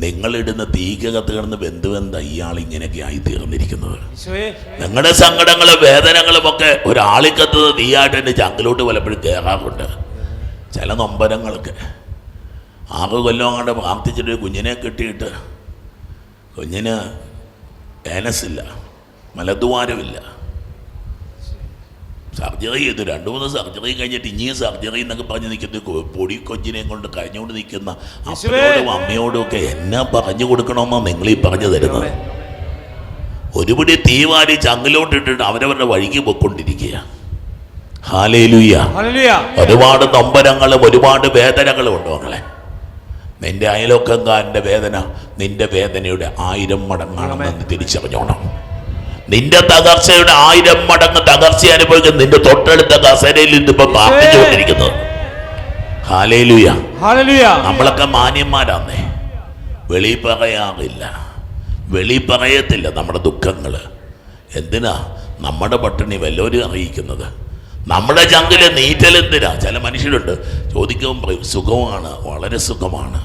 നിങ്ങളിടുന്ന തീക്കകത്ത് കിടന്ന് ബന്ധുവെന്താ ഇയാൾ ഇങ്ങനെയൊക്കെ ആയി തീർന്നിരിക്കുന്നത്. നിങ്ങളുടെ സങ്കടങ്ങളും വേദനകളും ഒക്കെ ഒരാളിക്കത്തുന്ന തീയായിട്ട് എൻ്റെ ചങ്കിലോട്ട് പലപ്പോഴും കയറാറുണ്ട്. ചില നൊമ്പരങ്ങളൊക്കെ 6 കൊല്ലം അങ്ങോട്ട് പ്രാർത്ഥിച്ചിട്ട് കുഞ്ഞിനെ കിട്ടിയിട്ട് കുഞ്ഞിന് ഏനസില്ല, മലദ്വാരമില്ല. സർജറി ചെയ്തു. 2-3 സർജറി കഴിഞ്ഞിട്ട് ഇനിയും സർജറി എന്നൊക്കെ പറഞ്ഞ് നിൽക്കുന്ന പൊടി കൊച്ചിനെയും കൊണ്ട് കഴിഞ്ഞുകൊണ്ട് നിൽക്കുന്ന അപ്പനോടും അമ്മയോടും ഒക്കെ എന്നാ പറഞ്ഞു കൊടുക്കണമെന്നാണ് നിങ്ങളീ പറഞ്ഞു തരുന്നത്. ഒരുപിടി തീവാരി ചങ്ങിലോട്ടിട്ടിട്ട് അവരവരുടെ വഴിക്ക് പോയിക്കൊണ്ടിരിക്കുക. ഹല്ലേലൂയ. ഒരുപാട് നൊമ്പരങ്ങളും ഒരുപാട് വേദനകളും ഉണ്ട് മക്കളെ. നിന്റെ അയലോക്കക്കാരൻ്റെ വേദന നിന്റെ വേദനയുടെ 1000 മടങ്ങാണെന്ന് തിരിച്ചറിഞ്ഞോണം. നിന്റെ തകർച്ചയുടെ 1000 മടങ്ങ് തകർച്ച അനുഭവിക്കുന്ന നിന്റെ തൊട്ടടുത്ത കസേരയിൽ ഇന്നിപ്പോ പ്രാർത്ഥിച്ചുകൊണ്ടിരിക്കുന്നത്. ഹല്ലേലൂയ. നമ്മളൊക്കെ മാന്യന്മാരാന്നേ. വെളി പറയാറില്ല, വെളി പറയത്തില്ല നമ്മുടെ ദുഃഖങ്ങൾ. എന്തിനാ നമ്മുടെ പട്ടിണി വല്ലവരും അറിയിക്കുന്നത്? നമ്മുടെ ചങ്കിലെ നീറ്റലെന്തിനാ? ചില മനുഷ്യരുണ്ട് ചോദിക്കുമ്പോൾ പറയും സുഖമാണ്, വളരെ സുഖമാണ്.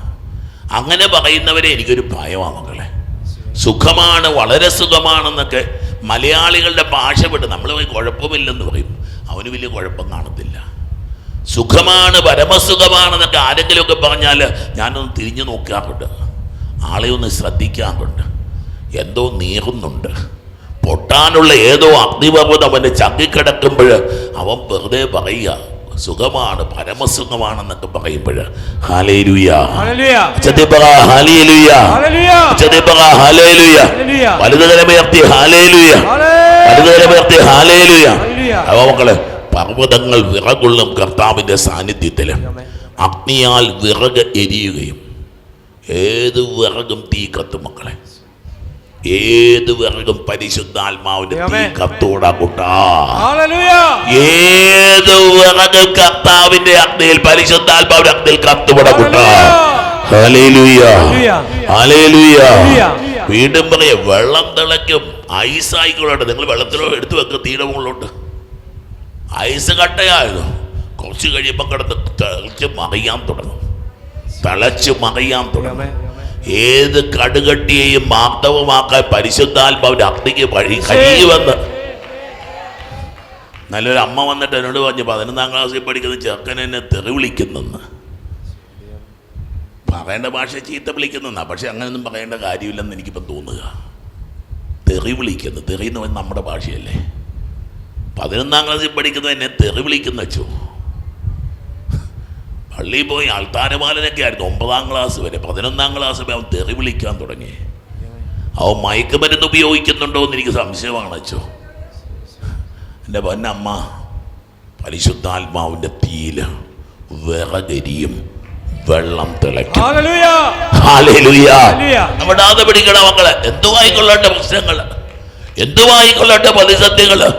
അങ്ങനെ പറയുന്നവരെ എനിക്കൊരു ഭയമാണ് മക്കളെ. സുഖമാണ്, വളരെ സുഖമാണെന്നൊക്കെ മലയാളികളുടെ ഭാഷ വിട്ട് നമ്മൾ പോയി കുഴപ്പമില്ലെന്ന് പറയും. അവന് വലിയ കുഴപ്പം കാണത്തില്ല. സുഖമാണ്, പരമസുഖമാണെന്നൊക്കെ ആരെങ്കിലുമൊക്കെ പറഞ്ഞാൽ ഞാനൊന്ന് തിരിഞ്ഞു നോക്കാറുണ്ട്, ആളെ ഒന്ന് ശ്രദ്ധിക്കാറുണ്ട്. എന്തോ നീറുന്നുണ്ട്. പൊട്ടാനുള്ള ഏതോ അഗ്നിപർവ്വതം അവൻ്റെ ചങ്കിക്കിടക്കുമ്പോൾ അവൻ വെറുതെ പറയുക സുഖമാണ്, പരമസുഖമാണെന്നൊക്കെ പറയുമ്പോൾ ഹല്ലേലൂയ. വലുതുകരമുയർത്തി ഹല്ലേലൂയ, വലുതുകരമുയർത്തി ഹല്ലേലൂയ. അവ മക്കളെ, പർവ്വതങ്ങൾ വിറകൊള്ളും കർത്താവിൻ്റെ സാന്നിധ്യത്തിൽ. അഗ്നിയാൽ വിറക് എരിയുകയും ഏത് വിറകും തീ കത്തും മക്കളെ. ഏത് വിറകും പരിശുദ്ധാത്മാവിന്റെ തീ കത്തോടാ കൂട്ടാ. ഏത് വിറക് കർത്താവിന്റെ അഗ്നിയിൽ പരിശുദ്ധാത്മാവിന്റെ അഗ്നിയിൽ കത്തുപട കൂട്ടാ. Hallelujah, hallelujah. വീണ്ടും പറയാ വെള്ളം തിളയ്ക്കും. ഐസ് ആയിക്കോട്ടെ, നിങ്ങൾ വെള്ളത്തിലോ എടുത്തു വെക്കുക തീയുടെ മുകളിലോട്ട്. ഐസ് കട്ടയായിരുന്നു. കുറച്ച് കഴിയുമ്പോൾ കിടന്ന് തിളച്ച് മറിയാൻ തുടങ്ങും, തിളച്ച് മറിയാൻ തുടങ്ങും. ഏത് കടുകട്ടിയെയും മാർദ്ദവമാക്കാൻ പരിശുദ്ധാത്മാവിന്റെ അഗ്നിക്ക് കഴിയുമെന്ന് നല്ലൊരു അമ്മ വന്നിട്ട് എന്നോട് പറഞ്ഞു, 11ാം ക്ലാസ്സിൽ പഠിക്കുന്ന ചെറുക്കൻ എന്നെ തെറി വിളിക്കുന്നെന്ന്. പറയേണ്ട ഭാഷ ചീത്ത വിളിക്കുന്നെന്നാ, പക്ഷെ അങ്ങനെയൊന്നും പറയേണ്ട കാര്യമില്ലെന്ന് എനിക്കിപ്പം തോന്നുക. തെറി വിളിക്കുന്നു, തെറി എന്ന് പറഞ്ഞാൽ നമ്മുടെ ഭാഷയല്ലേ. 11ാം ക്ലാസ്സിൽ പഠിക്കുന്നത് എന്നെ തെറി വിളിക്കുന്ന വെച്ചു. പള്ളിയിൽ പോയി ആൾത്താരപാലനൊക്കെ ആയിരുന്നു 9ാം ക്ലാസ് വരെ. 11ാം ക്ലാസ് വരെ അവൻ തെറി വിളിക്കാൻ തുടങ്ങി. അവൻ മയക്കുമരുന്ന് ഉപയോഗിക്കുന്നുണ്ടോ എന്ന് എനിക്ക് സംശയമാണ് വെച്ചോ. എൻ്റെ പൊന്നമ്മ, പരിശുദ്ധാത്മാവിൻ്റെ തീയില് വിറകരിയും, വെള്ളം തിളയ്ക്കും. നമ്മുടെ പിടിക്കണം മക്കളെ. എന്തുവായിക്കൊള്ളട്ടെ പ്രശ്നങ്ങൾ, എന്തുവായിക്കൊള്ളട്ടെ പ്രതിസന്ധികള്,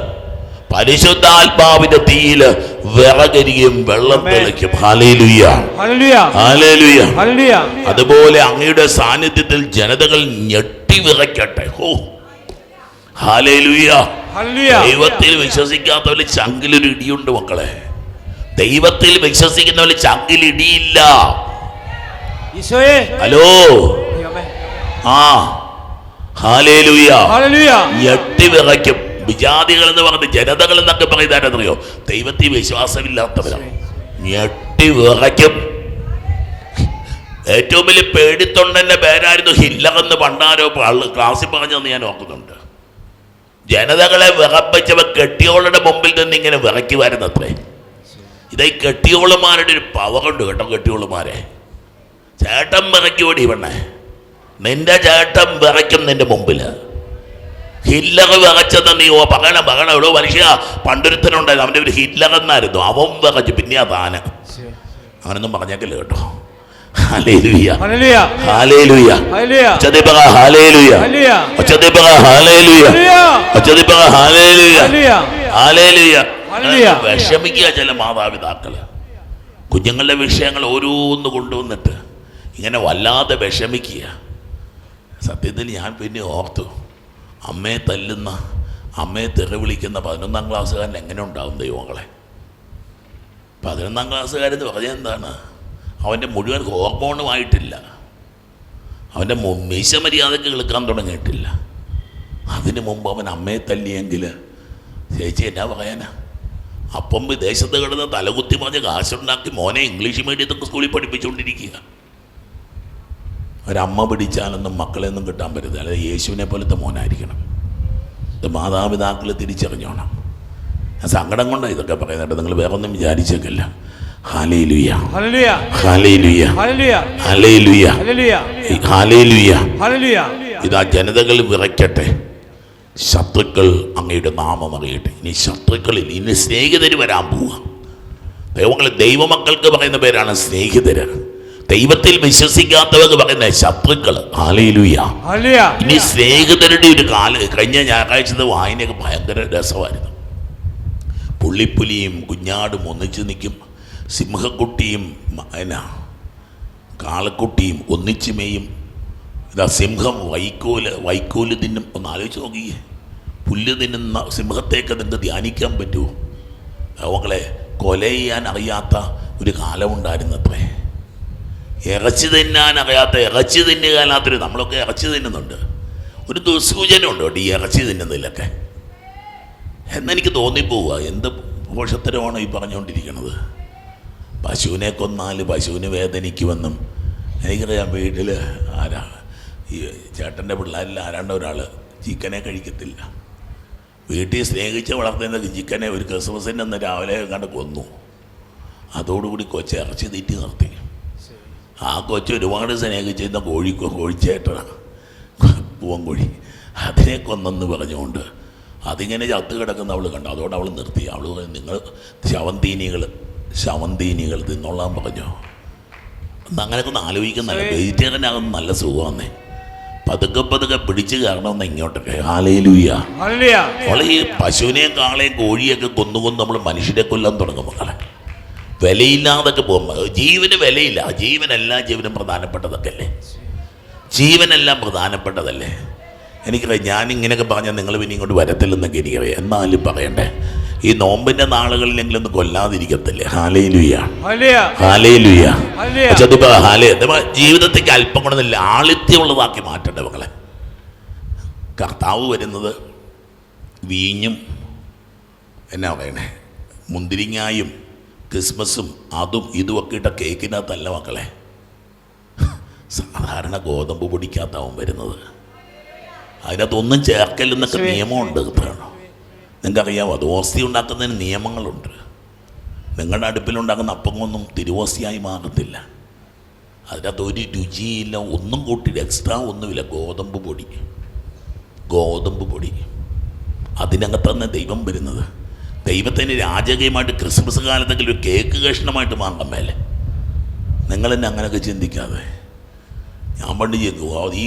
പരിശുദ്ധാത്മാവിന്റെ തീയില് വിറകരിയും വെള്ളം തിളയ്ക്കും. Hallelujah, hallelujah. അതുപോലെ അങ്ങയുടെ സാന്നിധ്യത്തിൽ ജനതകൾ ഞെട്ടി വിറയ്ക്കട്ടെ. ഹല്ലേലൂയ. ദൈവത്തിൽ വിശ്വസിക്കാത്തവര് ചങ്കിലൊരു ഇടിയുണ്ട് മക്കളെ. ദൈവത്തിൽ വിശ്വസിക്കുന്നവര് ചങ്കിൽ ഇടിയില്ല. ഹലോ, ആ ഹല്ലേലൂയ. ഞെട്ടി വിറയ്ക്കും. വിജാതികൾ എന്ന് പറഞ്ഞ് ജനതകൾ എന്നൊക്കെ പറയുന്നറിയോ? ദൈവത്തിൽ വിശ്വാസമില്ലാത്തവരാണ്. ഞെട്ടി വിറയ്ക്കും. ഏറ്റവും വലിയ പേടിത്തൊണ്ടന്റെ പേരായിരുന്നു ഹിറ്റ്ലർ എന്ന് പണ്ടാരോ ക്ലാസ്സിൽ പറഞ്ഞതെന്ന് ഞാൻ ഓർക്കുന്നുണ്ട്. ജനതകളെ വിറപ്പിച്ചവ കെട്ടിയോളുടെ മുമ്പിൽ നിന്ന് ഇങ്ങനെ വിറയ്ക്കുമായിരുന്നത്രേ. ഇതേ കെട്ടിയോളുമാരുടെ ഒരു പവറുണ്ട് കേട്ടോ. കെട്ടിയോളുമാരെ ചേട്ടൻ വിറയ്ക്കൂടി പെണ്ണേ, നിന്റെ ചേട്ടൻ വിറയ്ക്കും നിന്റെ മുമ്പിൽ. ഹിറ്റ്ലർ വിറച്ചത് നീ പറയണം എവിടെ മനുഷ്യ. പണ്ടൊരുത്തനുണ്ടായിരുന്നു, അവൻ്റെ ഒരു ഹിറ്റ്ലർ എന്നായിരുന്നു, അവൻ വിറച്ചു. പിന്നെ താന് അങ്ങനൊന്നും പറഞ്ഞേക്കില്ല കേട്ടോ. ഹല്ലേലൂയ ഹല്ലേലൂയ ഉച്ചത്തിൽ പറ ഹല്ലേലൂയ, ഉച്ചത്തിൽ പറ ഹല്ലേലൂയ, ഉച്ചത്തിൽ പറ ഹല്ലേലൂയ ഹല്ലേലൂയ. വിഷമിക്കുക ചില മാതാപിതാക്കള് കുഞ്ഞുങ്ങളുടെ വിഷയങ്ങൾ ഓരോന്ന് കൊണ്ടുവന്നിട്ട് ഇങ്ങനെ വല്ലാതെ വിഷമിക്കുക. സത്യത്തിൽ ഞാൻ പിന്നെ ഓർത്തു, അമ്മയെ തല്ലുന്ന, അമ്മയെ തെറി വിളിക്കുന്ന 11ാം ക്ലാസ്സുകാരൻ എങ്ങനെ ഉണ്ടാവും ദൈവങ്ങളെ. 11ാം ക്ലാസ്സുകാരെന്ന് പറഞ്ഞാൽ എന്താണ്? അവൻ്റെ മുഴുവൻ ഹോർമോണുമായിട്ടില്ല, അവൻ്റെ മീശ മര്യാദയ്ക്ക് കേൾക്കാൻ തുടങ്ങിയിട്ടില്ല. അതിനു മുമ്പ് അവൻ അമ്മയെ തല്ലിയെങ്കിൽ ചേച്ചി എന്നാ പറയാനാ? അപ്പം വിദേശത്ത് കിടന്ന് തലകുത്തി പറഞ്ഞ് കാശുണ്ടാക്കി മോനെ ഇംഗ്ലീഷ് മീഡിയത്തൊക്കെ സ്കൂളിൽ പഠിപ്പിച്ചുകൊണ്ടിരിക്കുക. ഒരമ്മ പിടിച്ചാലൊന്നും മക്കളെയൊന്നും കിട്ടാൻ പറ്റത്തില്ല. അതായത് യേശുവിനെ പോലത്തെ മോനായിരിക്കണം. ഇത് മാതാപിതാക്കൾ തിരിച്ചറിഞ്ഞോണം. ഞാൻ സങ്കടം കൊണ്ടാണ് ഇതൊക്കെ പറയുന്നത്, നിങ്ങൾ വേറെ ഒന്നും വിചാരിച്ചേക്കില്ല. ഹല്ലേലൂയ ഹല്ലേലൂയ ഹല്ലേലൂയ ഹല്ലേലൂയ. ഇതാ ജനതകൾ വിറയ്ക്കട്ടെ, ശത്രുക്കൾ അങ്ങയുടെ നാമം അറിയട്ടെ. ഇനി ശത്രുക്കളിൽ ഇനി സ്നേഹിതര് വരാൻ പോവുക. ദൈവങ്ങളെ ദൈവമക്കൾക്ക് പറയുന്ന പേരാണ് സ്നേഹിതര്. ദൈവത്തിൽ വിശ്വസിക്കാത്തവർക്ക് പറയുന്ന ശത്രുക്കൾ. ഹല്ലേലൂയ. ഇനി സ്നേഹിതരുടെ ഒരു കഴിഞ്ഞ ഞായറാഴ്ചത്തെ വായനയൊക്കെ ഭയങ്കര രസമായിരുന്നു. പുള്ളിപ്പുലിയും കുഞ്ഞാടും ഒന്നിച്ച് നിൽക്കും, സിംഹക്കുട്ടിയും കാളക്കുട്ടിയും ഒന്നിച്ച് മേയും. ഇതാ സിംഹം വൈക്കോല് തിന്നും. ഒന്ന് ആലോചിച്ച് നോക്കിയേ, പുല്ല് തിന്നുന്ന സിംഹത്തേക്ക് നിങ്ങൾക്ക് ധ്യാനിക്കാൻ പറ്റുമോ? അവങ്ങളെ കൊല ചെയ്യാൻ അറിയാത്ത ഒരു കാലമുണ്ടായിരുന്നത്രേ. ഇറച്ചി തിന്നാൻ അറിയാത്ത, ഇറച്ചി തിന്നുകാനാത്തൊരു, നമ്മളൊക്കെ ഇറച്ചി തിന്നുന്നുണ്ട്, ഒരു ദുസ്സൂചന ഉണ്ട് കേട്ടോ ഈ ഇറച്ചി തിന്നുന്നതിലൊക്കെ. എന്നെനിക്ക് തോന്നിപ്പോവുക, എന്ത് പോഷത്തരമാണോ ഈ പറഞ്ഞുകൊണ്ടിരിക്കുന്നത്. പശുവിനെ കൊന്നാൽ പശുവിന് വേദനിക്കുമെന്നും എനിക്കറിയാം. വീട്ടിൽ ഈ ചേട്ടൻ്റെ പിള്ളേരിൽ ആരാണ്ട ഒരാൾ ചിക്കനെ കഴിക്കത്തില്ല. വീട്ടിൽ സ്നേഹിച്ച് വളർത്തുന്ന ചിക്കനെ ഒരു ക്രിസ്മസിൻ്റെ അന്ന് രാവിലെ കണ്ട് കൊന്നു. അതോടുകൂടി കൊച്ച് ഇറച്ചി തീറ്റി നിർത്തി. ആ കൊച്ച് ഒരുപാട് സ്നേഹിച്ചിരുന്ന കോഴിച്ചേട്ടനാണ്, പൂവൻകോഴി, അതിനെ കൊന്നെന്ന് പറഞ്ഞുകൊണ്ട് അതിങ്ങനെ ചത്ത് കിടക്കുന്ന അവൾ കണ്ടു. അതോടെ അവൾ നിർത്തി. അവൾ പറഞ്ഞു, നിങ്ങൾ ശവന്തീനികൾ തിന്നോളാൻ പറഞ്ഞു. അങ്ങനെയൊക്കെ ഒന്ന് ആലോചിക്കുന്നല്ല. വെജിറ്റേറിയനാകുന്ന നല്ല സുഖമാന്നേ. പതുക്കെ പിടിച്ച് കയറണമെന്ന് ഇങ്ങോട്ടൊക്കെ. ഹല്ലേലൂയ. അവൾ ഈ പശുവിനെയും കാളയും കോഴിയൊക്കെ കൊന്നു നമ്മൾ മനുഷ്യരെ കൊല്ലാൻ തുടങ്ങും. മക്കളെ വിലയില്ലാതൊക്കെ പോകുമ്പോൾ ജീവന് വിലയില്ല. ജീവനും പ്രധാനപ്പെട്ടതൊക്കെ അല്ലേ? ജീവനെല്ലാം പ്രധാനപ്പെട്ടതല്ലേ? എനിക്കറിയാം, ഞാനിങ്ങനെയൊക്കെ പറഞ്ഞാൽ നിങ്ങൾ പിന്നെ ഇങ്ങോട്ട് വരത്തില്ലെന്നൊക്കെ എനിക്കറിയാം. എന്നാലും പറയണ്ടേ, ഈ നോമ്പിന്റെ നാളുകളിലെങ്കിലും ഒന്ന് കൊല്ലാതിരിക്കത്തില്ലേ? Hallelujah hallelujah. ജീവിതത്തേക്ക് അല്പം കൂടെ ലാളിത്യമുള്ളതാക്കി മാറ്റണ്ടേ മക്കളെ. കർത്താവ് വരുന്നത് വീഞ്ഞും എന്നാ പറയണേ, മുന്തിരിങ്ങായും ക്രിസ്മസും അതും ഇതുമൊക്കെ ഇട്ട കേക്കിനകത്തല്ല മക്കളെ. സാധാരണ ഗോതമ്പ് പൊടിക്കകത്താവും വരുന്നത്. അതിനകത്തൊന്നും ചേർക്കലെന്നൊക്കെ നിയമമുണ്ട്. നിങ്ങൾക്കറിയാമോ? അത് ഓസ്തി ഉണ്ടാക്കുന്നതിന് നിയമങ്ങളുണ്ട്. നിങ്ങളുടെ അടുപ്പിലുണ്ടാക്കുന്ന അപ്പമൊന്നും തിരുവോസ്തിയായി മാറത്തില്ല. അതിനകത്ത് ഒരു രുചിയില്ല, ഒന്നും കൂട്ടില്ല, എക്സ്ട്രാ ഒന്നുമില്ല. ഗോതമ്പ് പൊടി അതിനകത്താണ് ദൈവം വരുന്നത്. ദൈവത്തിന് രാജകീയമായിട്ട് ക്രിസ്മസ് കാലത്തെങ്കിലും ഒരു കേക്ക് കഷ്ണമായിട്ട് മാറാൻ മേലെ. നിങ്ങളെന്നെ അങ്ങനെയൊക്കെ ചിന്തിക്കാതെ. ഞാൻ പണ്ട് ഈ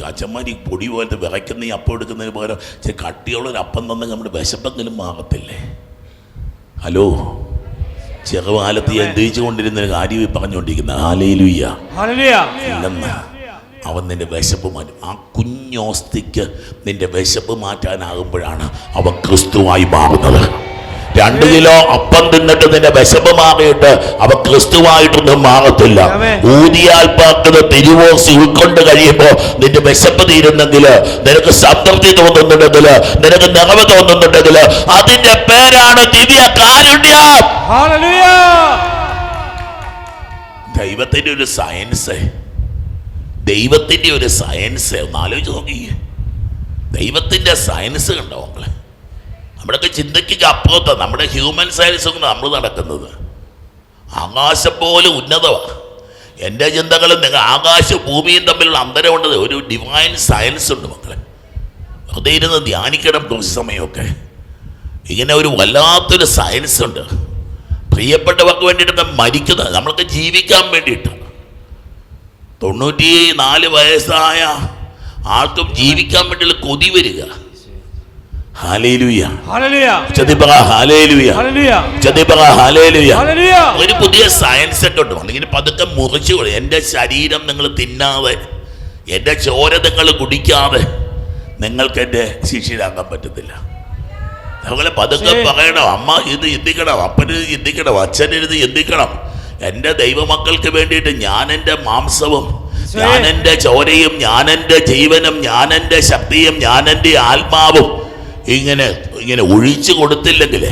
അച്ഛന്മാർ ഈ പൊടി പോലത്തെ വിറയ്ക്കുന്ന ഈ അപ്പം എടുക്കുന്നതിന് പകരം കട്ടിയുള്ളൊരു അപ്പം തന്നെ നമ്മുടെ വിശപ്പെങ്കിലും മാറത്തില്ലേ? ഹലോ, ചെറുകാലത്ത് എന്തേച്ചു കൊണ്ടിരുന്നൊരു കാര്യം പറഞ്ഞുകൊണ്ടിരിക്കുന്ന. ഹല്ലേലൂയ. ഇല്ലെന്ന് അവൻ നിന്റെ വിശപ്പ് മാറ്റും. ആ കുഞ്ഞോസ്തിക്ക് നിന്റെ വിശപ്പ് മാറ്റാനാകുമ്പോഴാണ് അവൻ ക്രിസ്തുവായി മാറുന്നത്. 2 കിലോ അപ്പം തിന്നിട്ട് നിന്റെ വിശപ്പ് മാറിയിട്ട് അവ ക്രിസ്തുവായിട്ടൊന്നും മാറത്തില്ല. ഊതിയാൽ പാക്കുന്ന തിരുവോസി ഉൾക്കൊണ്ട് കഴിയുമ്പോൾ നിന്റെ വിശപ്പ് തീരുന്നെങ്കിൽ, നിനക്ക് സംതൃപ്തി തോന്നുന്നുണ്ടെങ്കിൽ, നിനക്ക് നിറവ് തോന്നുന്നുണ്ടെങ്കിൽ, അതിന്റെ പേരാണ് ദിവ്യ കാരുണ്യം. ദൈവത്തിന്റെ ഒരു സയൻസ്. ദൈവത്തിൻ്റെ ഒരു സയൻസ് ഒന്ന് ആലോചിച്ച് നോക്കിയേ. ദൈവത്തിൻ്റെ സയൻസ് കണ്ടോ മക്കളെ? നമ്മുടെയൊക്കെ ചിന്തയ്ക്ക് അപ്പുറത്താണ് നമ്മുടെ ഹ്യൂമൻ സയൻസ് കൊണ്ട് നമ്മൾ നടക്കുന്നത്. ആകാശം പോലെ ഉന്നതമാണ് എൻ്റെ ചിന്തകളും. നിങ്ങൾ ആകാശവും ഭൂമിയും തമ്മിലുള്ള അന്തരമുണ്ട്. ഒരു ഡിവൈൻ സയൻസ് ഉണ്ട് മക്കളെ. വെറുതെ ഇരുന്ന് ധ്യാനിക്കണം കുറച്ച് സമയമൊക്കെ. ഇങ്ങനെ ഒരു വല്ലാത്തൊരു സയൻസ് ഉണ്ട്. പ്രിയപ്പെട്ടവർക്ക് വേണ്ടിയിട്ട് മരിക്കുന്നത് നമ്മൾക്ക് ജീവിക്കാൻ വേണ്ടിയിട്ടാണ്. 94 വയസ്സായ ആൾക്കും ജീവിക്കാൻ വേണ്ടിയുള്ള കൊതി വരിക. ഒരു പുതിയ സയൻസ് ഒക്കെ ഉണ്ട്. അല്ലെങ്കിൽ പതുക്കെ മുറിച്ചു കൊടുക്കും. എൻ്റെ ശരീരം നിങ്ങൾ തിന്നാതെ, എൻ്റെ ചോര നിങ്ങൾ കുടിക്കാതെ നിങ്ങൾക്ക് എൻ്റെ ശിഷ്യരാകാൻ പറ്റത്തില്ല. അതുപോലെ പതുക്കെ പറയണം, അമ്മ ഇത് ചിന്തിക്കണം, അപ്പന് ചിന്തിക്കണം, അച്ഛനിരുന്ന് ചിന്തിക്കണം. എൻ്റെ ദൈവമക്കൾക്ക് വേണ്ടിയിട്ട് ഞാൻ എൻ്റെ മാംസവും, ഞാൻ എൻ്റെ ചോരയും, ഞാൻ എൻ്റെ ജീവനും, ഞാൻ എൻ്റെ ശക്തിയും, ഞാൻ എൻ്റെ ആത്മാവും ഇങ്ങനെ ഇങ്ങനെ ഒഴിച്ചു കൊടുത്തില്ലെങ്കിലേ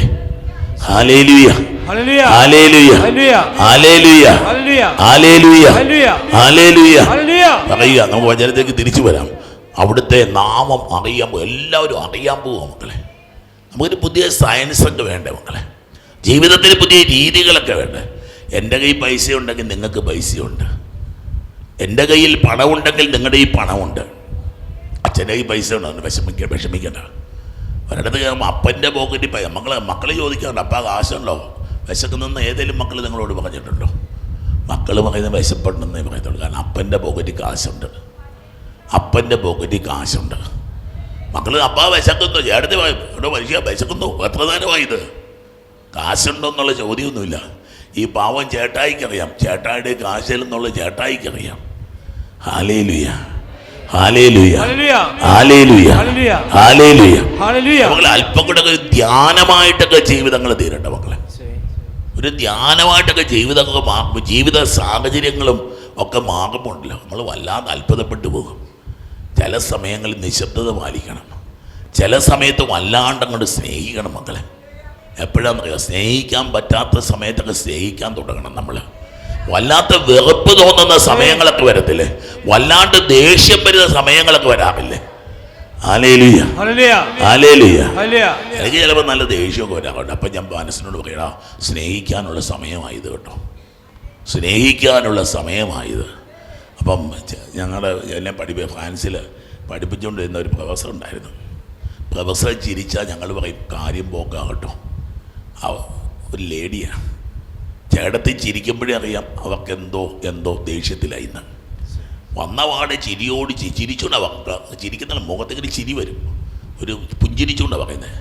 ഹല്ലേലൂയ ഹല്ലേലൂയ ഹല്ലേലൂയ ഹല്ലേലൂയ ഹല്ലേലൂയ പറയുക. നമുക്ക് വചനത്തേക്ക് തിരിച്ചു വരാം. അവിടുത്തെ നാമം അറിയാൻ പോകും. എല്ലാവരും അറിയാൻ പോവുക മക്കളെ. നമുക്കൊരു പുതിയ സയൻസ് ഒക്കെ വേണ്ടേ മക്കളെ? ജീവിതത്തിൽ പുതിയ രീതികളൊക്കെ വേണ്ടേ? എൻ്റെ കയ്യിൽ പൈസ ഉണ്ടെങ്കിൽ നിങ്ങൾക്ക് പൈസയുണ്ട്. എൻ്റെ കയ്യിൽ പണമുണ്ടെങ്കിൽ നിങ്ങളുടെ ഈ പണമുണ്ട്. അച്ഛൻ്റെ കയ്യിൽ പൈസ ഉണ്ടോ? വിഷമിക്കണ്ട. ഒരിടത്ത് അപ്പൻ്റെ പോക്കറ്റിൽ മക്കൾ ചോദിക്കാറുണ്ട്, അപ്പ കാശുണ്ടോ? വിശക്കുന്നെന്ന് ഏതെങ്കിലും മക്കൾ നിങ്ങളോട് പറഞ്ഞിട്ടുണ്ടോ? മക്കൾ പറയുന്നത് വിശപ്പുണ്ടെന്നേ പറയത്തുള്ളൂ. കാരണം അപ്പൻ്റെ പോക്കറ്റിൽ കാശുണ്ട്. അപ്പൻ്റെ പോക്കറ്റിൽ കാശുണ്ട്. മക്കൾ അപ്പാ വിശക്കുന്നു, ചേട്ടത്തി ഇവിടെ മനുഷ്യ വിശക്കുന്നു, എത്ര നേരമായത്? കാശുണ്ടോ എന്നുള്ള ചോദ്യമൊന്നുമില്ല. ഈ പാവം ചേട്ടായിക്കറിയാം, ചേട്ടായിയുടെ കാശിലെന്നുള്ള ചേട്ടായിക്കറിയാം. ഹല്ലേലൂയ ഹല്ലേലൂയ ഹല്ലേലൂയ ഹല്ലേലൂയ. മക്കളെ അല്പം കൂടെ ധ്യാനമായിട്ടൊക്കെ ജീവിതങ്ങൾ തീരട്ടെ മക്കളെ. ഒരു ധ്യാനമായിട്ടൊക്കെ ജീവിതമൊക്കെ മാറുമ്പോൾ, ജീവിത സാഹചര്യങ്ങളും ഒക്കെ മാറുമ്പോണ്ടല്ലോ നമ്മൾ വല്ലാതെ അത്ഭുതപ്പെട്ടു പോകും. ചില സമയങ്ങളിൽ നിശബ്ദത പാലിക്കണം. ചില സമയത്ത് വല്ലാണ്ട് അങ്ങോട്ട് സ്നേഹിക്കണം മക്കളെ. എപ്പോഴാണെന്നറിയാം? സ്നേഹിക്കാൻ പറ്റാത്ത സമയത്തൊക്കെ സ്നേഹിക്കാൻ തുടങ്ങണം നമ്മൾ. വല്ലാത്ത വെറുപ്പ് തോന്നുന്ന സമയങ്ങളൊക്കെ വരത്തില്ലേ? വല്ലാണ്ട് ദേഷ്യം വരുന്ന സമയങ്ങളൊക്കെ വരാറില്ലേ? Hallelujah hallelujah. എനിക്ക് ചിലപ്പോൾ നല്ല ദേഷ്യമൊക്കെ വരാറുണ്ട്. അപ്പം ഞാൻ മനസ്സിനോട് പറയടാ, സ്നേഹിക്കാനുള്ള സമയമായത് കേട്ടോ, സ്നേഹിക്കാനുള്ള സമയമായത്. അപ്പം എന്നെ ഫ്രാൻസിൽ പഠിപ്പിച്ചുകൊണ്ടിരുന്ന ഒരു പ്രൊഫസർ ഉണ്ടായിരുന്നു. പ്രൊഫസറെ ചിരിച്ചാൽ ഞങ്ങൾ പറയും കാര്യം പോക്കാകട്ടോ. ഒരു ലേഡിയാണ്. ചേട്ടത്തി ചിരിക്കുമ്പോഴേ അറിയാം അവർക്ക് എന്തോ ദേഷ്യത്തിലായിന്ന്. വന്നപാടെ ചിരിയോട് ചിരിച്ചുകൊണ്ടാണ് ചിരിക്കുന്ന മുഖത്തേക്ക് ചിരി വരും. ഒരു പുഞ്ചിരിച്ചുകൊണ്ടാണ് പറയുന്നത്.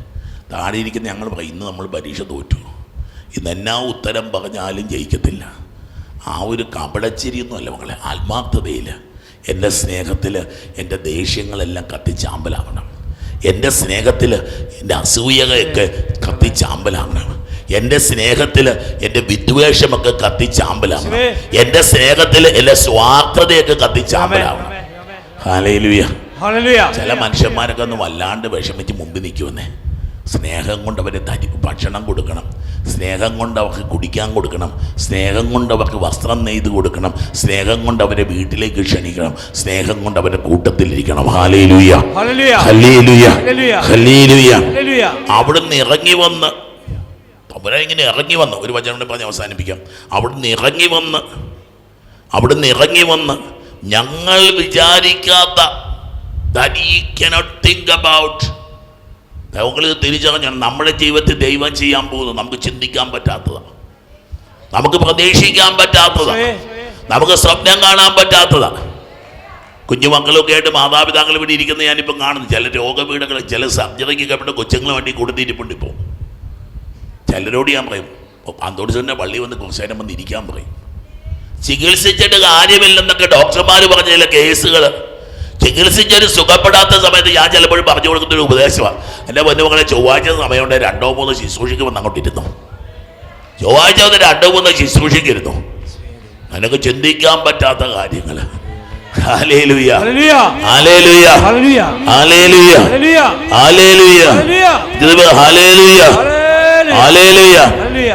താഴെ ഇരിക്കുന്ന ഞങ്ങൾ പറയും ഇന്ന് നമ്മൾ പരീക്ഷ തോറ്റു, ഇന്ന് എന്നാ ഉത്തരം പറഞ്ഞാലും ജയിക്കത്തില്ല. ആ ഒരു കപടച്ചിരിയൊന്നുമല്ല മക്കളെ, ആത്മാർത്ഥതയിൽ. എൻ്റെ സ്നേഹത്തിൽ എൻ്റെ ദേഷ്യങ്ങളെല്ലാം കത്തിച്ചാമ്പലാകണം. എൻ്റെ സ്നേഹത്തിൽ എൻ്റെ അസൂയകളൊക്കെ കത്തിച്ചാമ്പലാകണം. എൻ്റെ സ്നേഹത്തിൽ എൻ്റെ വിദ്വേഷമൊക്കെ കത്തിച്ചാമ്പലാകണം. എൻ്റെ സ്നേഹത്തിൽ എൻ്റെ സ്വാർത്ഥതയൊക്കെ കത്തിച്ചാമ്പലാകണം. ഹല്ലേലൂയ. ചില മനുഷ്യന്മാരൊക്കെ ഒന്ന് വല്ലാണ്ട് വിഷമിച്ച് മുമ്പിൽ നിൽക്കുമെന്നേ. സ്നേഹം കൊണ്ട് അവരെ ഭക്ഷണം കൊടുക്കണം, സ്നേഹം കൊണ്ട് അവർക്ക് കുടിക്കാൻ കൊടുക്കണം, സ്നേഹം കൊണ്ട് അവർക്ക് വസ്ത്രം നെയ്ത് കൊടുക്കണം, സ്നേഹം കൊണ്ട് അവരെ വീട്ടിലേക്ക് ക്ഷണിക്കണം, സ്നേഹം കൊണ്ട് അവരുടെ കൂട്ടത്തിലിരിക്കണം. ഹല്ലേലൂയ ഹല്ലേലൂയ ഹല്ലേലൂയ. അവിടുന്ന് ഇറങ്ങി വന്ന് അവരിങ്ങനെ ഇറങ്ങി വന്ന് ഒരു വചനം പറഞ്ഞ് അവസാനിപ്പിക്കാം. അവിടുന്ന് ഇറങ്ങി വന്ന് ഞങ്ങൾ വിചാരിക്കാത്ത that he cannot think about. നമുക്ക് തിരിച്ചറിഞ്ഞാണ് നമ്മുടെ ജീവിതത്തിൽ ദൈവം ചെയ്യാൻ പോകുന്നത്. നമുക്ക് ചിന്തിക്കാൻ പറ്റാത്തതാണ്, നമുക്ക് പ്രതീക്ഷിക്കാൻ പറ്റാത്തതാണ്, നമുക്ക് സ്വപ്നം കാണാൻ പറ്റാത്തതാണ്. കുഞ്ഞുമക്കളൊക്കെ ആയിട്ട് മാതാപിതാക്കൾ ഇവിടെ ഇരിക്കുന്ന ഞാനിപ്പം കാണുന്നു. ചില രോഗപീഠകൾ, ചില സർജറിക്കൊക്കെ ഇവിടെ കൊച്ചുങ്ങൾ വേണ്ടി കൊടുത്തിരിപ്പുണ്ട്. ഇപ്പോൾ ചിലരോട് ഞാൻ പറയും, അന്തോടിച്ചതിൻ്റെ പള്ളി വന്ന് കുറച്ച് നേരം വന്ന് ഇരിക്കാൻ പറയും. ചികിത്സിച്ചിട്ട് കാര്യമില്ലെന്നൊക്കെ ഡോക്ടർമാർ പറഞ്ഞ ചില കേസുകൾ, ചികിത്സിച്ചൊരു സുഖപ്പെടാത്ത സമയത്ത് ഞാൻ ചിലപ്പോഴും പറഞ്ഞു കൊടുക്കുന്നൊരു ഉപദേശമാണ്. എൻ്റെ പൊന്നുമക്കളെ, ചൊവ്വാഴ്ച സമയമുണ്ട് 2-3 ശുശ്രൂഷയ്ക്ക് വന്ന് അങ്ങോട്ടിരുന്നു. ചൊവ്വാഴ്ച വന്ന് 2-3 ശുശ്രൂഷയ്ക്ക് ഇരുന്നു. നിനക്ക് ചിന്തിക്കാൻ പറ്റാത്ത കാര്യങ്ങൾ. ഹല്ലേലൂയ ഹല്ലേലൂയ ഹല്ലേലൂയ ഹല്ലേലൂയ ഹല്ലേലൂയ ഹല്ലേലൂയ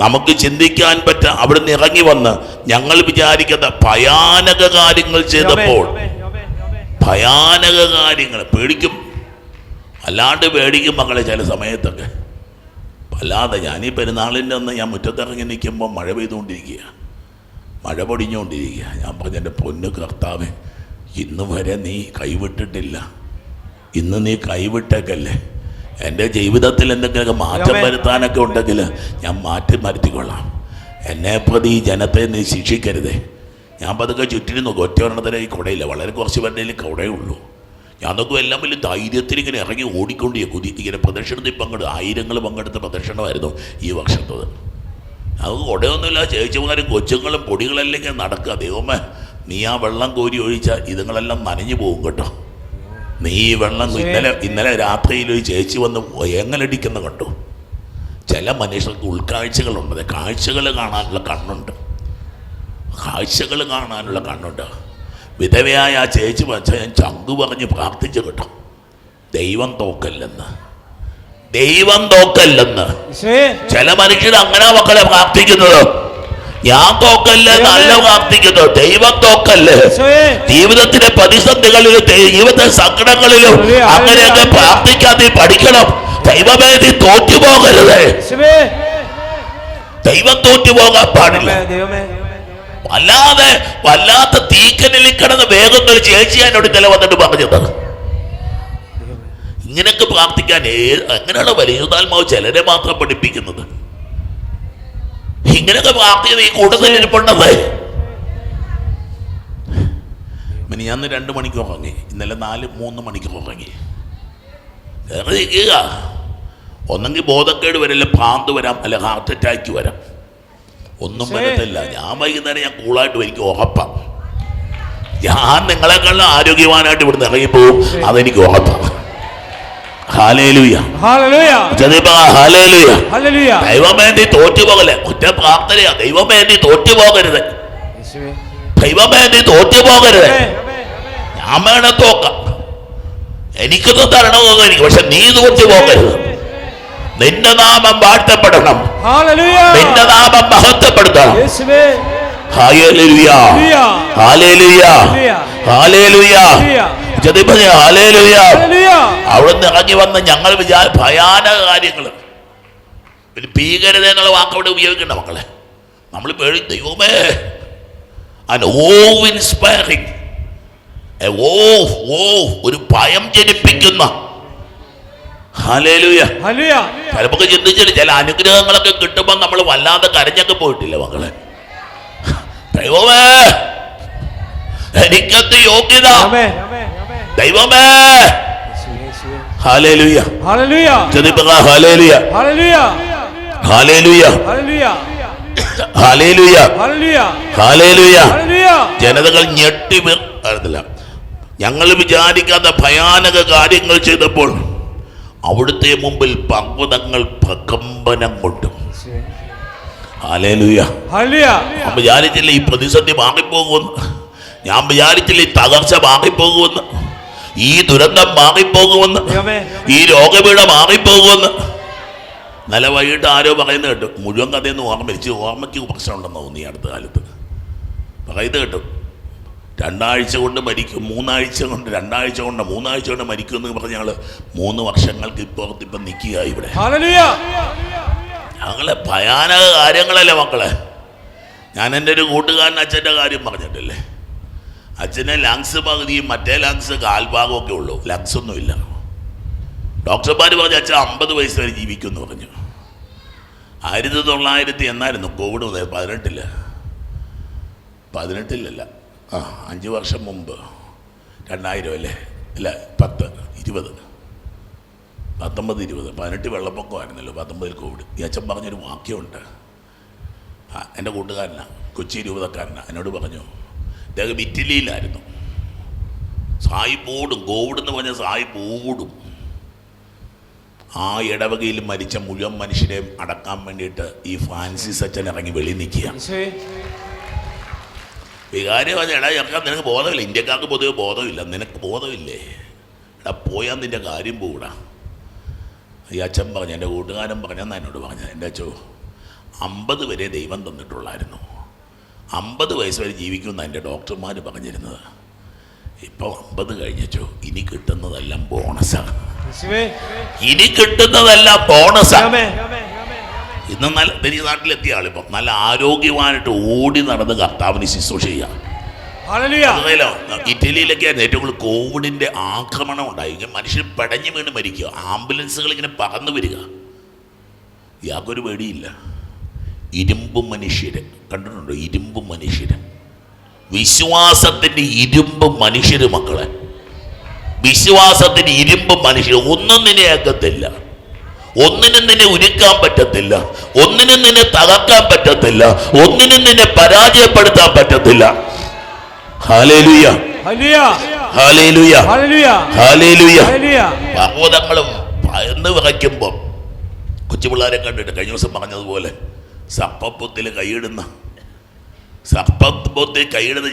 നമുക്ക് ചിന്തിക്കാൻ അവിടുന്ന് ഇറങ്ങി വന്ന് ഞങ്ങൾ വിചാരിക്കുന്ന ഭയാനക കാര്യങ്ങൾ ചെയ്തപ്പോൾ, ഭയാനക കാര്യങ്ങൾ പേടിക്കും, അല്ലാണ്ട് പേടിക്കും മക്കളെ. ചില സമയത്തൊക്കെ അല്ലാതെ ഞാനീ പെരുന്നാളിൻ്റെ അന്ന് ഞാൻ മുറ്റത്തിറങ്ങി നിൽക്കുമ്പോൾ മഴ പെയ്തുകൊണ്ടിരിക്കുക, മഴ പൊടിഞ്ഞുകൊണ്ടിരിക്കുക. ഞാൻ പറഞ്ഞ എൻ്റെ പൊന്നു കർത്താവേ, ഇന്ന് വരെ നീ കൈവിട്ടിട്ടില്ല, ഇന്ന് നീ കൈവിട്ടേക്കല്ലേ. എൻ്റെ ജീവിതത്തിൽ എന്തെങ്കിലുമൊക്കെ മാറ്റം വരുത്താനൊക്കെ ഉണ്ടെങ്കിൽ ഞാൻ വരുത്തിക്കൊള്ളാം. എന്നെ പ്രതി ഈ ജനത്തെ നീ ശിക്ഷിക്കരുതേ. ഞാൻ പതുക്കെ ചുറ്റിന് നോക്കും, ഒറ്റ ഒരെണ്ണത്തിന് ഈ കുടയില്ല, വളരെ കുറച്ച് പേരുടെ കുടയേ ഉള്ളൂ. ഞാൻ നോക്കും എല്ലാം വലിയ ധൈര്യത്തിൽ ഇങ്ങനെ ഇറങ്ങി ഇങ്ങനെ പ്രദർശനത്തിൽ ആയിരങ്ങൾ പങ്കെടുത്ത പ്രദർശനമായിരുന്നു ഈ വർഷത്തത്. നമുക്ക് കുടയൊന്നുമില്ല, ചേച്ചിമാരും കൊച്ചുങ്ങളും പൊടികളെല്ലാം ഇങ്ങനെ നടക്കുക. ദൈവമേ, നീ ആ വെള്ളം കോരി ഒഴിച്ചാൽ ഇതുങ്ങളെല്ലാം നനഞ്ഞു പോകും കേട്ടോ. നീ ഈ വെള്ളം ഇന്നലെ രാത്രിയിൽ ഒരു ചേച്ചി വന്ന് ഏങ്ങലടിക്കുന്ന കണ്ടു. ചില മനുഷ്യർക്ക് ഉൾക്കാഴ്ചകളുണ്ട്, കാഴ്ചകൾ കാണാനുള്ള കണ്ണുണ്ട്, കാഴ്ചകൾ കാണാനുള്ള കണ്ണുണ്ട്. വിധവയായ ആ ചേച്ചി വെച്ചാൽ ഞാൻ ചങ്കു പറഞ്ഞ് പ്രാർത്ഥിച്ചു കേട്ടോ, ദൈവം തോക്കല്ലെന്ന്, ദൈവം തോക്കല്ലെന്ന്. ചില മനുഷ്യർ അങ്ങനെ മക്കളെ പ്രാർത്ഥിക്കുന്നത്, ഞാൻ തോക്കല്ല നല്ല പ്രാർത്ഥിക്കുന്നു, ദൈവം തോക്കല്ലേ. ജീവിതത്തിലെ പ്രതിസന്ധികളിലും ജീവിത സങ്കടങ്ങളിലും അങ്ങനെയൊക്കെ പ്രാർത്ഥിക്കാതെ പഠിക്കണം. ദൈവമേ, നീ തോറ്റുപോകരുത്, ദൈവം തോറ്റുപോകാൻ പാടില്ല. വല്ലാത്ത തീക്കനിൽ കിടന്ന് വേഗം ഒരു ചേച്ചി എന്നോട് ഇന്നലെ വന്നിട്ട് പറഞ്ഞത്, ഇങ്ങനെയൊക്കെ പ്രാർത്ഥിക്കാൻ എങ്ങനെയാണ് പരിശുദ്ധാത്മാവ് ചിലരെ മാത്രം പഠിപ്പിക്കുന്നത്. ഇങ്ങനെയൊക്കെ പ്രാർത്ഥിച്ചത് ഈ കൂട്ടത്തിൽ ഇരിപ്പുണ്ടത്. മിനിഞ്ഞാന്ന് 2 മണിക്കൂർ ഉറങ്ങി, ഇന്നലെ 3 മണിക്കൂർ ഉറങ്ങി. ഒന്നെങ്കിൽ ബോധക്കേട് വരില്ല, ഭ്രാന്ത് വരാം, അല്ല ഹാർട്ട് അറ്റാക്ക് വരാം, ഒന്നും വരത്തില്ല. ഞാൻ വൈകുന്നേരം ഞാൻ കൂളായിട്ട് എനിക്ക് ഉറപ്പാണ്. ഞാൻ നിങ്ങളെക്കാളും ആരോഗ്യവാനായിട്ട് ഇവിടുന്ന് ഇറങ്ങിപ്പോവും, അതെനിക്ക് ഉറപ്പാണ്. ദൈവമേ, നീ തോറ്റുപോകല്ലേ. ഒറ്റ പ്രാർത്ഥനയാ, ദൈവമേ നീ തോറ്റുപോകരുത്, ദൈവമേ നീ തോറ്റുപോകരുത്. ഞാൻ വേണേ തോക്കാം, എനിക്കൊന്നും തരണമെന്ന് എനിക്ക്, പക്ഷെ നീ തോറ്റുപോകരുത്. നിന്റെ നാമം വാഴ്ത്തപ്പെടണം, നിന്റെ നാമം മഹത്വപ്പെടുത്തണം. ഹല്ലേലൂയ, ഹല്ലേലൂയ, ഹല്ലേലൂയ. അവിടുന്ന് ഇറങ്ങി വന്ന് ഞങ്ങൾ ഭയാനക കാര്യങ്ങൾ, പിന്നെ ഭീകരത എന്നുള്ള വാക്കവിടെ ഉപയോഗിക്കണ്ട മക്കളെ. നമ്മൾ പേടി ദൈവമേ, ഇൻസ്പയറിംഗ്, ഒരു ഭയം ജനിപ്പിക്കുന്ന. ഹല്ലേലൂയ. ചിലപ്പോൾ ചിന്തിച്ചിട്ട് ചില അനുഗ്രഹങ്ങളൊക്കെ കിട്ടുമ്പോൾ നമ്മൾ വല്ലാതെ കരഞ്ഞൊക്കെ പോയിട്ടില്ല മക്കളെ. ദൈവമേ, എനിക്കത് യോഗ്യത, ദൈവമേ. ഹല്ലേലൂയ, ഹല്ലേലൂയ, ഹല്ലേലൂയ, ഹല്ലേലൂയ, ഹല്ലേലൂയ. ജനതകൾ ഞെട്ടി വീർത്തില്ല. ഞങ്ങൾ വിചാരിക്കാത്ത ഭയാനക കാര്യങ്ങൾ ചെയ്തപ്പോൾ അവിടുത്തെ മുമ്പിൽ പർവ്വതങ്ങൾ പ്രകമ്പനം കൊണ്ടു. ഹല്ലേലൂയ. ഞാൻ വിചാരിച്ചില്ല ഈ പ്രതിസന്ധി മാറിപ്പോകുമെന്ന്, ഞാൻ വിചാരിച്ചില്ല ഈ തകർച്ച മാറിപ്പോകുമെന്ന്, ഈ ദുരന്തം മാറിപ്പോകുമെന്ന്, ഈ രോഗപീഠ മാറിപ്പോകുമെന്ന്. നല്ല വൈകിട്ട് ആരോ പറയുന്നത് കേട്ടു, മുഴുവൻ കഥയൊന്നും ഓർമ്മയ്ക്ക് പ്രശ്നമുണ്ടെന്ന് തോന്നി. അടുത്ത കാലത്ത് പറയുന്നത് കേട്ടു, 2 ആഴ്ച കൊണ്ട് മരിക്കും, 3 ആഴ്ച കൊണ്ട്, 2 ആഴ്ച കൊണ്ട്, 3 ആഴ്ച കൊണ്ട് മരിക്കും എന്ന് പറഞ്ഞ് ഞങ്ങൾ 3 വർഷങ്ങൾക്ക് ഇപ്പം നിൽക്കുക ഇവിടെ. ഞങ്ങളെ ഭയാനക കാര്യങ്ങളല്ലേ മക്കളെ. ഞാൻ എൻ്റെ ഒരു കൂട്ടുകാരൻ അച്ഛൻ്റെ കാര്യം പറഞ്ഞിട്ടില്ലേ, അച്ഛനെ ലങ്സ് പകുതിയും മറ്റേ ലങ്സ് കാൽഭാഗം ഒക്കെ ഉള്ളൂ, ലങ്സ് ഒന്നുമില്ല. ഡോക്ടർമാർ പറഞ്ഞു അച്ഛൻ 50 വയസ്സ് വരെ ജീവിക്കുമെന്ന് പറഞ്ഞു. 1900 എന്നായിരുന്നു കോവിഡ് 18 5 വർഷം മുമ്പ്, 2000 അല്ലേ, ഇല്ല 10, 20, 19, 20, 18 വെള്ളപ്പൊക്കമായിരുന്നല്ലോ, 19 കോവിഡ്. ഈ അച്ഛൻ പറഞ്ഞൊരു വാക്യമുണ്ട്, എൻ്റെ കൂട്ടുകാരനാണ്, കൊച്ചി രൂപതക്കാരനാണ്. എന്നോട് പറഞ്ഞു, അദ്ദേഹം ഇറ്റലിയിലായിരുന്നു. സായിപ്പോടും കോവിഡ് എന്ന് പറഞ്ഞാൽ സായിപ്പോടും ആ ഇടവകയിൽ മരിച്ച മുഴുവൻ മനുഷ്യരെയും അടക്കാൻ വേണ്ടിയിട്ട് ഈ ഫ്രാൻസിസ് അച്ഛൻ ഇറങ്ങി വെളി നിൽക്കുക. വികാരം പറഞ്ഞ എടാ ഇറക്കാൻ നിനക്ക് ബോധമില്ല, ഇന്ത്യക്കാർക്ക് പൊതുവെ ബോധമില്ല, നിനക്ക് ബോധമില്ലേ, എടാ പോയാൽ നിൻ്റെ കാര്യം പോകൂടാ. ഈ അച്ഛൻ പറഞ്ഞു, എൻ്റെ കൂട്ടുകാരൻ പറഞ്ഞെന്നാ എന്നോട് പറഞ്ഞത്, എൻ്റെ അച്ഛോ 50 വരെ ദൈവം തന്നിട്ടുള്ളായിരുന്നു. 50 വയസ്സ് വരെ ജീവിക്കുമെന്ന് എൻ്റെ ഡോക്ടർമാർ പറഞ്ഞിരുന്നത്. ഇപ്പോൾ 50 കഴിഞ്ഞോ, ഇനി കിട്ടുന്നതെല്ലാം ബോണസാണ്. ഇനി കിട്ടുന്നതെല്ലാം ബോണസാണ്. ഇന്ന് നല്ല തിരി നാട്ടിലെത്തിയ ആളിപ്പം നല്ല ആരോഗ്യമായിട്ട് ഓടി നടന്ന് കർത്താവിന് ശുശ്രൂഷ ചെയ്യാം. ഇറ്റലിയിലൊക്കെയായിരുന്നു ഏറ്റവും കൂടുതൽ കോവിഡിന്റെ ആക്രമണം ഉണ്ടായി. മനുഷ്യർ പടഞ്ഞു വീണ് മരിക്കുക, ആംബുലൻസുകൾ ഇങ്ങനെ പറന്നു വരിക. യാതൊരു പേടിയില്ല. ഇരുമ്പ് മനുഷ്യര് കണ്ടിട്ടുണ്ടോ? ഇരുമ്പ് മനുഷ്യര്, വിശ്വാസത്തിന്റെ ഇരുമ്പ് മനുഷ്യര് മക്കളെ, വിശ്വാസത്തിന്റെ ഇരുമ്പ് മനുഷ്യർ. ഒന്നും നിന്നെ ആക്കത്തില്ല, ഒന്നിനും നിന്നെ ഉരുക്കാൻ പറ്റത്തില്ല, ഒന്നിനും നിന്നെ തകർക്കാൻ പറ്റത്തില്ല, ഒന്നിനും നിന്നെ പരാജയപ്പെടുത്താൻ പറ്റത്തില്ല. ഹല്ലേലൂയ, ഹല്ലേലൂയ, ഹല്ലേലൂയ. പർവ്വതങ്ങളും ഭയന്ന് വിറയ്ക്കുമ്പോൾ കൊച്ചുപിള്ളേരെ കണ്ടിട്ട് കഴിഞ്ഞ ദിവസം പറഞ്ഞതുപോലെ സർപ്പപ്പൊത്തിൽ കൈയിടുന്ന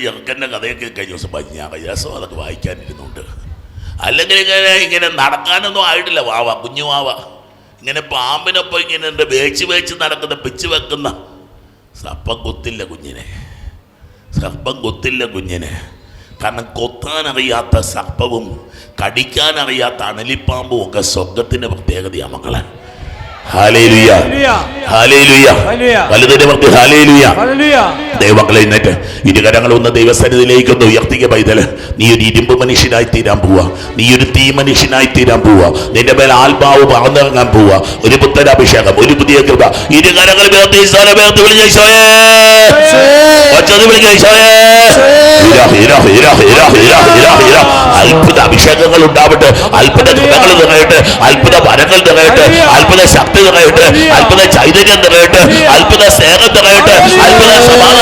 ചെറുക്കൻ്റെ കഥയൊക്കെ കഴിഞ്ഞ ദിവസം വായിച്ചു. ഞാൻ രസം അതൊക്കെ വായിക്കാനിരുന്നുണ്ട്. അല്ലെങ്കിൽ ഇങ്ങനെ നടക്കാനൊന്നും ആയിട്ടില്ല. വാവ, കുഞ്ഞു വാവ ഇങ്ങനെ പാമ്പിനൊപ്പം ഇങ്ങനെ ഉണ്ട് വേച്ച് നടക്കുന്ന പിച്ച് വെക്കുന്ന. സർപ്പം കൊത്തില്ല കുഞ്ഞിനെ, സർപ്പം കൊത്തില്ല കുഞ്ഞിനെ. കാരണം കൊത്താനറിയാത്ത സർപ്പവും കടിക്കാനറിയാത്ത അണലിപ്പാമ്പും ഒക്കെ സ്വർഗത്തിന്റെ പ്രത്യേകതയാണ് മക്കളെ. ഹല്ലേലൂയ, ഹല്ലേലൂയ, വലുതിനെ പറഞ്ഞ് ഹല്ലേലൂയ. ദൈവമക്കളെ ഇന്നേറ്റ് ഇരുകരങ്ങൾ ഒന്ന് ദൈവസന്നിധിയിലേക്കൊന്ന് ഉയർത്തിക്ക പൈതല്. നീ ഒരു ഇരുമ്പ് മനുഷ്യനായി തീരാൻ പോവാ, നീ ഒരു തീ മനുഷ്യനായി തീരാൻ പോവാ. നിന്റെ മേൽ ആത്മാവ് പറന്നിറങ്ങാൻ പോവാ. ഒരു പുത്തനാഭിഷേകം, ഒരു പുതിയ കൃപ. ഇരുകരങ്ങൾ അത്ഭുത അഭിഷേകങ്ങൾ ഉണ്ടാവട്ടെ, അത്ഭുത കൃപകൾ നിറയട്ടെ, അത്ഭുത വരങ്ങൾ നിറയട്ടെ, അത്ഭുത ശക്തി നിറയട്ടെ, അത്ഭുത ചൈതന്യം നിറയട്ടെ, അത്ഭുത സ്നേഹം നിറയട്ടെ, അത്ഭുത സമാധാനം